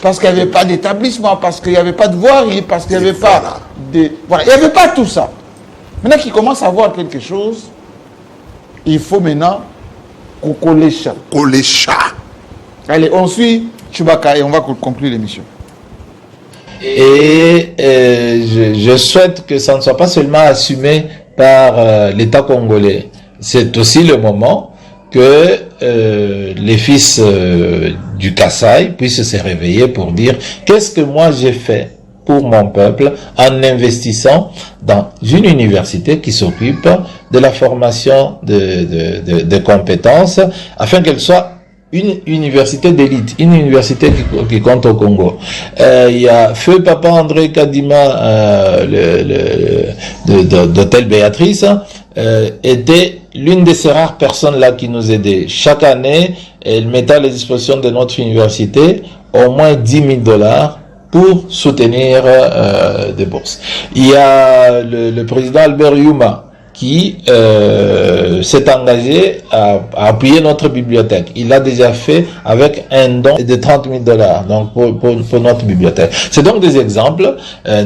parce qu'il n'y avait pas d'établissement, parce qu'il n'y avait pas de voirie, parce qu'il n'y avait pas de... Voilà, il n'y avait pas tout ça. Maintenant qu'ils commencent à voir quelque chose, il faut maintenant Kokolecha. Allez, on suit Chubaka et on va conclure l'émission.
Et je souhaite que ça ne soit pas seulement assumé par l'État congolais. C'est aussi le moment que les fils du Kasaï puissent se réveiller pour dire qu'est-ce que moi j'ai fait pour mon peuple en investissant dans une université qui s'occupe de la formation de compétences afin qu'elle soit une université d'élite, une université qui compte au Congo. Il y a Feu Papa André Kadima d'Hôtel Béatrice était l'une de ces rares personnes là qui nous aidait. Chaque année, elle mettait à la disposition de notre université au moins $10 000 pour soutenir des bourses. Il y a le président Albert Yuma qui s'est engagé à appuyer notre bibliothèque. Il l'a déjà fait avec un don de $30 000 donc pour notre bibliothèque. C'est donc des exemples,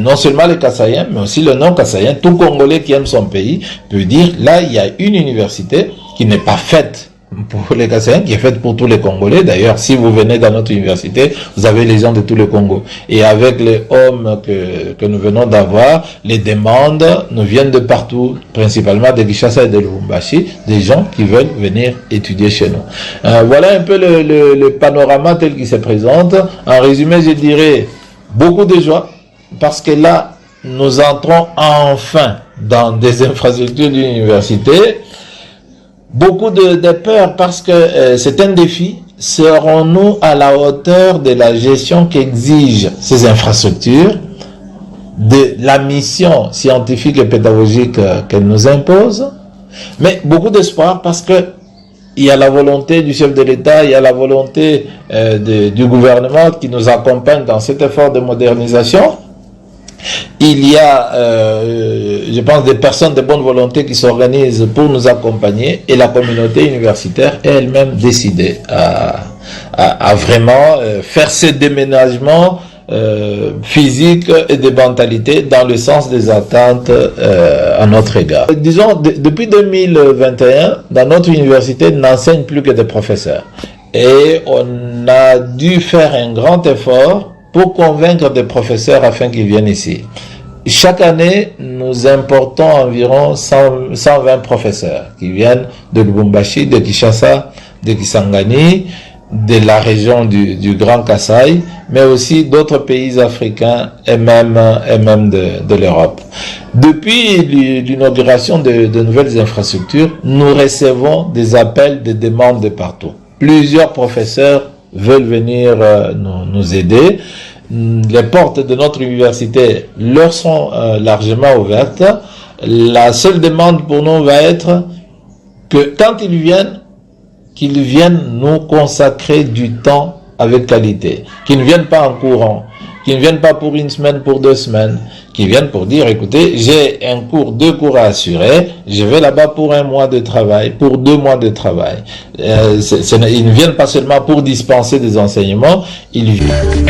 non seulement les Kassaïens, mais aussi le non-Kassaïen. Tout Congolais qui aime son pays peut dire, là, il y a une université qui n'est pas faite pour les Kassaïens, qui est faite pour tous les Congolais. D'ailleurs, si vous venez dans notre université, vous avez les gens de tout le Congo. Et avec les hommes que nous venons d'avoir, les demandes nous viennent de partout, principalement de Kinshasa et de Lubumbashi, des gens qui veulent venir étudier chez nous. Voilà un peu le panorama tel qu'il se présente. En résumé, je dirais beaucoup de joie, parce que là, nous entrons enfin dans des infrastructures d'université. Beaucoup de peur, parce que c'est un défi. Serons-nous à la hauteur de la gestion qu'exigent ces infrastructures, de la mission scientifique et pédagogique qu'elles nous imposent? Mais beaucoup d'espoir, parce que il y a la volonté du chef de l'État, il y a la volonté du gouvernement qui nous accompagne dans cet effort de modernisation. Il y a, je pense, des personnes de bonne volonté qui s'organisent pour nous accompagner, et la communauté universitaire est elle-même décidée à vraiment faire ces déménagements physiques et de mentalité dans le sens des attentes à notre égard. Disons, depuis 2021, dans notre université, n'enseignent plus que des professeurs. Et on a dû faire un grand effort pour convaincre des professeurs afin qu'ils viennent ici. Chaque année, nous importons environ 120 professeurs qui viennent de Lubumbashi, de Kinshasa, de Kisangani, de la région du Grand Kasaï, mais aussi d'autres pays africains et même de l'Europe. Depuis l'inauguration de nouvelles infrastructures, nous recevons des appels, des demandes de partout. Plusieurs professeurs veulent venir nous aider. Les portes de notre université leur sont largement ouvertes. La seule demande pour nous va être que quand ils viennent, qu'ils viennent nous consacrer du temps avec qualité, qu'ils ne viennent pas en courant, qu'ils ne viennent pas pour une semaine, pour 2 semaines, qu'ils viennent pour dire, écoutez, j'ai 2 cours à assurer, je vais là-bas pour 1 mois de travail, pour 2 mois de travail. Ils ne viennent pas seulement pour dispenser des enseignements, ils viennent.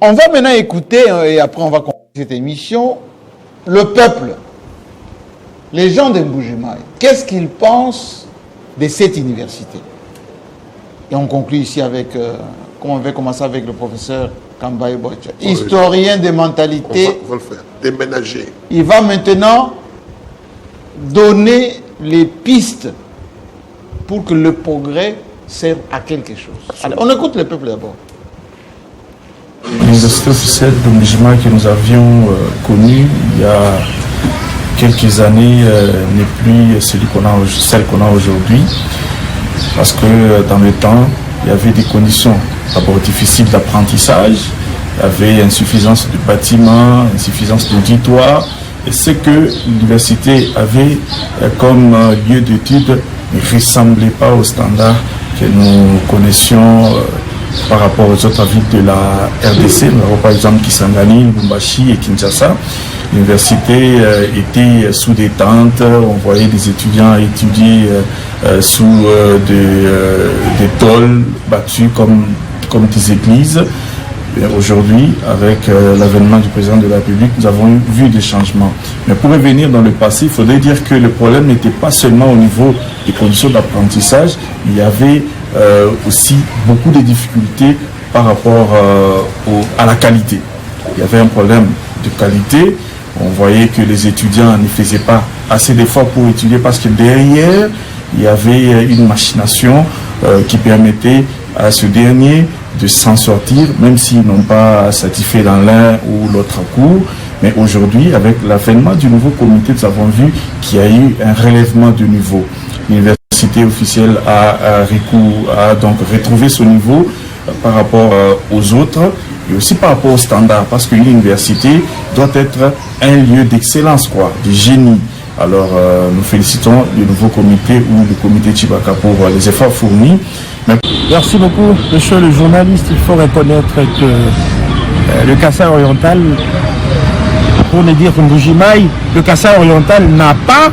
On va maintenant écouter, et après on va conclure cette émission, le peuple, les gens de Mbuji-Mayi. Qu'est-ce qu'ils pensent de cette université? Et on conclut ici avec, comme on avait commencé avec le professeur Kambaye Bocha, historien de mentalité.
On va le faire, déménager.
Il va maintenant donner les pistes pour que le progrès serve à quelque chose. Allez, on écoute le peuple d'abord.
L'université officielle de Mbuji-Mayi que nous avions connue il y a quelques années n'est plus celle qu'on a aujourd'hui, parce que dans le temps, il y avait des conditions d'abord difficiles d'apprentissage, il y avait insuffisance de bâtiments, insuffisance d'auditoires, et ce que l'université avait comme lieu d'études ne ressemblait pas aux standards que nous connaissions par rapport aux autres villes de la RDC. Nous avons par exemple Kisangani, Lubumbashi et Kinshasa. L'université était sous des tentes, on voyait des étudiants étudier sous des tôles battues comme des églises. Aujourd'hui, avec l'avènement du président de la République, nous avons vu des changements. Mais pour revenir dans le passé, il faudrait dire que le problème n'était pas seulement au niveau des conditions d'apprentissage, il y avait aussi beaucoup de difficultés par rapport à la qualité. Il y avait un problème de qualité. On voyait que les étudiants ne faisaient pas assez d'efforts pour étudier parce que derrière, il y avait une machination qui permettait à ce dernier de s'en sortir, même s'ils n'ont pas satisfait dans l'un ou l'autre cours. Mais aujourd'hui, avec l'avènement du nouveau comité, nous avons vu qu'il y a eu un relèvement de niveau. L'université officielle a donc retrouvé son niveau par rapport aux autres et aussi par rapport aux standards, parce qu'une université doit être un lieu d'excellence, de génie. Alors nous félicitons le nouveau comité ou le comité Chibaka pour les efforts fournis.
Merci beaucoup, monsieur le journaliste. Il faut reconnaître que le Kasaï oriental pour ne dire que Mbujimaï, le Kasaï oriental n'a pas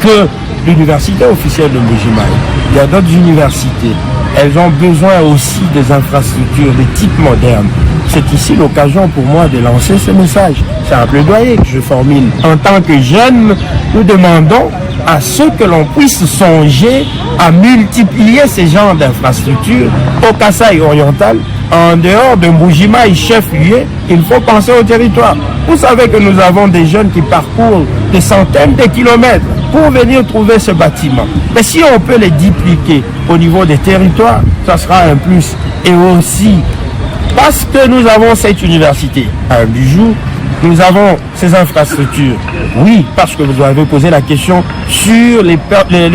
que l'université officielle de Mbujimaï. Il y a d'autres universités. Elles ont besoin aussi des infrastructures de type moderne. C'est ici l'occasion pour moi de lancer ce message. C'est un plaidoyer que je formule. En tant que jeunes, nous demandons à ce que l'on puisse songer à multiplier ces genres d'infrastructures au Kasaï oriental. En dehors de Mbujimaï, chef-lieu, il faut penser au territoire. Vous savez que nous avons des jeunes qui parcourent des centaines de kilomètres pour venir trouver ce bâtiment. Mais si on peut les dupliquer au niveau des territoires, ça sera un plus. Et aussi, parce que nous avons cette université, un bijou, nous avons ces infrastructures. Oui, parce que vous avez posé la question sur les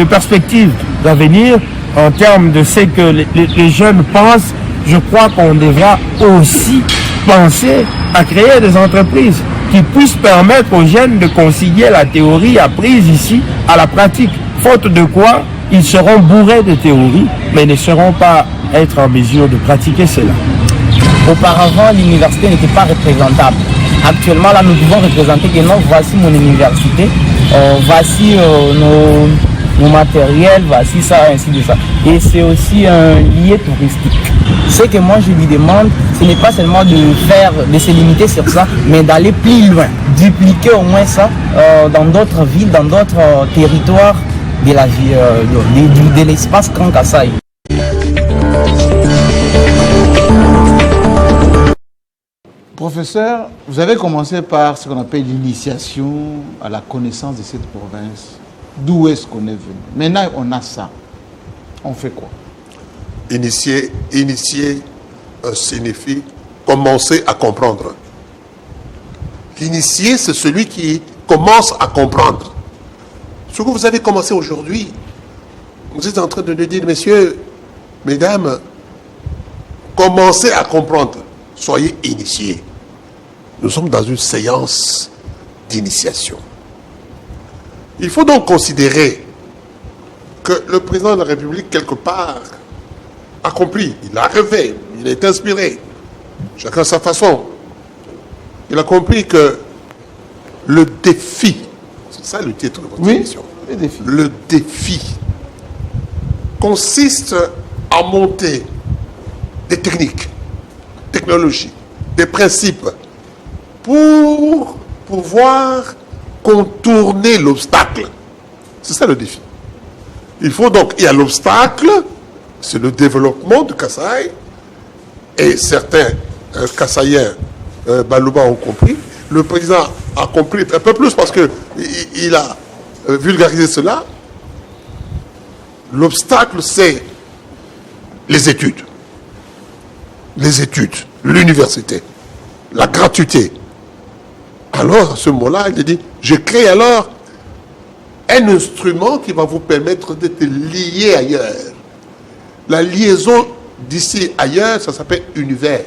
perspectives d'avenir en termes de ce que les jeunes pensent. Je crois qu'on devra aussi penser à créer des entreprises qui puissent permettre aux jeunes de concilier la théorie apprise ici à la pratique. Faute de quoi, ils seront bourrés de théorie, mais ne seront pas être en mesure de pratiquer cela.
Auparavant, l'université n'était pas représentable. Actuellement, là, nous pouvons représenter que non, voici mon université, voici nos matériels, voici ça, ainsi de ça. Et c'est aussi un lieu touristique. Ce que moi je lui demande, ce n'est pas seulement de se limiter sur ça, mais d'aller plus loin, dupliquer au moins ça dans d'autres villes, dans d'autres territoires de la vie, de l'espace Grand Kasaï.
Professeur, vous avez commencé par ce qu'on appelle l'initiation à la connaissance de cette province. D'où est-ce qu'on est venu? Maintenant, on a ça. On fait quoi?
Initier signifie commencer à comprendre. L'initié, c'est celui qui commence à comprendre. Ce que vous avez commencé aujourd'hui, vous êtes en train de nous dire, messieurs, mesdames, commencez à comprendre. Soyez initiés. Nous sommes dans une séance d'initiation. Il faut donc considérer que le président de la République, quelque part, a compris, il a rêvé, il est inspiré, chacun à sa façon. Il a compris que le défi, c'est ça le titre de votre émission, le défi consiste à monter des techniques, technologies, des principes pour pouvoir contourner l'obstacle. C'est ça le défi. Il faut donc, il y a l'obstacle, c'est le développement de Kasaï, et certains Kasaïens, Balouba ont compris. Le président a compris un peu plus parce qu'il a vulgarisé cela. L'obstacle, c'est les études. Les études, l'université, la gratuité. Alors, à ce moment-là, il dit, je crée alors un instrument qui va vous permettre d'être lié ailleurs. La liaison d'ici ailleurs, ça s'appelle univers.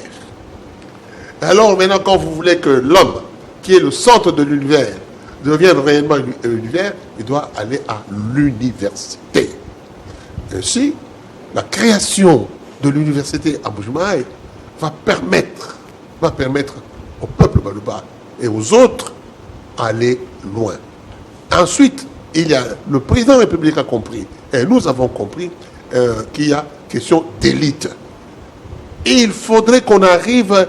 Alors maintenant, quand vous voulez que l'homme, qui est le centre de l'univers, devienne réellement univers, il doit aller à l'université. Ainsi, la création de l'université à Mbujimaï va permettre au peuple Balouba et aux autres aller loin. Ensuite, il y a le président de la République a compris, et nous avons compris qu'il y a question d'élite. Il faudrait qu'on arrive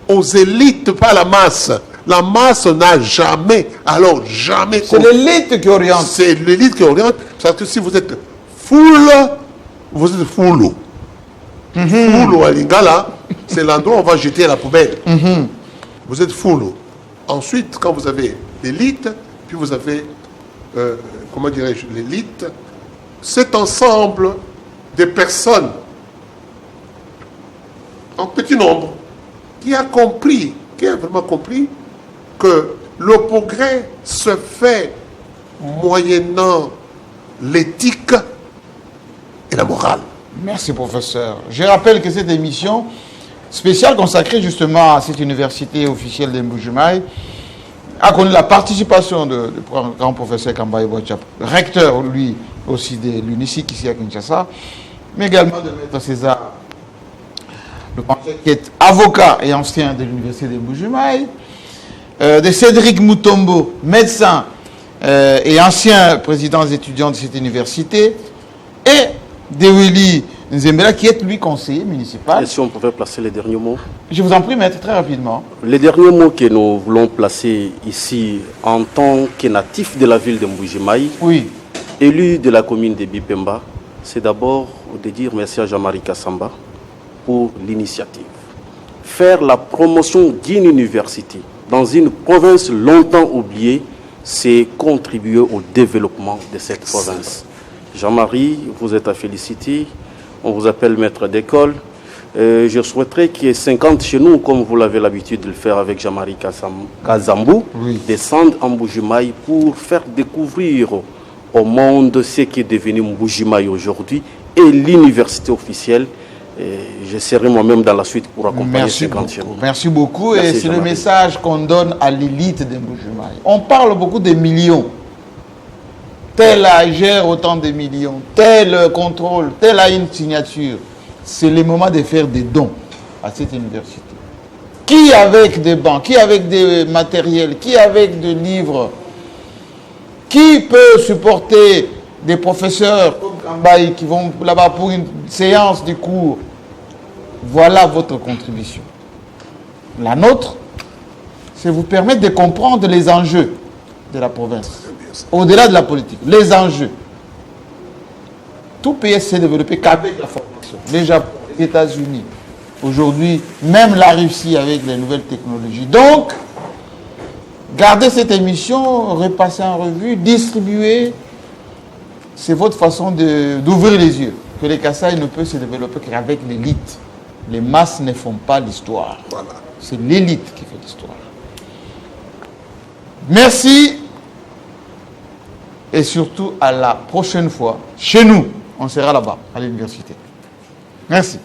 aux élites, pas la masse. La masse n'a jamais, alors jamais...
C'est l'élite qui oriente.
C'est l'élite qui oriente. Parce que si vous êtes full, vous êtes full. Full à Lingala, c'est l'endroit où on va jeter à la poubelle. Vous êtes full. Ensuite, quand vous avez l'élite, puis vous avez, comment dirais-je, l'élite, cet ensemble de personnes en petit nombre qui a compris, qui a vraiment compris que le progrès se fait moyennant l'éthique et la morale.
Merci, professeur. Je rappelle que cette émission spéciale consacrée justement à cette université officielle de Mbujimaï a connu la participation du grand professeur Kambaye Boachap, recteur, lui aussi de l'UNICIC ici à Kinshasa, mais également de Maître César, le qui est avocat et ancien de l'université de Mbujimaï, de Cédric Mutombo, médecin et ancien président des étudiants de cette université, et de Willy Nzembela, qui est lui conseiller municipal.
Et si on pouvait placer les derniers mots?
Je vous en prie, maître, très rapidement.
Les derniers mots que nous voulons placer ici en tant que natif de la ville de Mbujimaï,
oui,
élu de la commune de Bipemba, c'est d'abord de dire merci à Jean-Marie Kassamba pour l'initiative. Faire la promotion d'une université dans une province longtemps oubliée, c'est contribuer au développement de cette province. Jean-Marie, vous êtes à féliciter. On vous appelle maître d'école. Je souhaiterais qu'il y ait 50 chez nous, comme vous l'avez l'habitude de le faire avec Jean-Marie Kazambou,
oui,
descendre en Mbujimaï pour faire découvrir au monde ce qui est devenu Mbujimaï aujourd'hui et l'université officielle. Et je serai moi-même dans la suite pour accompagner 50 chez nous.
Merci beaucoup.
Merci,
et c'est le
Jean-Marie.
message qu'on donne à l'élite de Mbujimaï. On parle beaucoup des millions. Tel gère autant de millions, tel contrôle, tel a une signature. C'est le moment de faire des dons à cette université. Qui avec des bancs, qui avec des matériels, qui avec des livres, qui peut supporter des professeurs comme Kambaï qui vont là-bas pour une séance de cours? Voilà votre contribution. La nôtre, c'est vous permettre de comprendre les enjeux de la province. Au-delà de la politique, les enjeux. Tout pays s'est développé qu'avec la formation. Les Japon, les États-Unis, aujourd'hui, même la Russie avec les nouvelles technologies. Donc, gardez cette émission, repassez en revue, distribuez. C'est votre façon d'ouvrir les yeux. Que les Kasaï ne peuvent se développer qu'avec l'élite. Les masses ne font pas l'histoire.
Voilà.
C'est l'élite qui fait l'histoire. Merci. Et surtout à la prochaine fois. Chez nous, on sera là-bas, à l'université. Merci.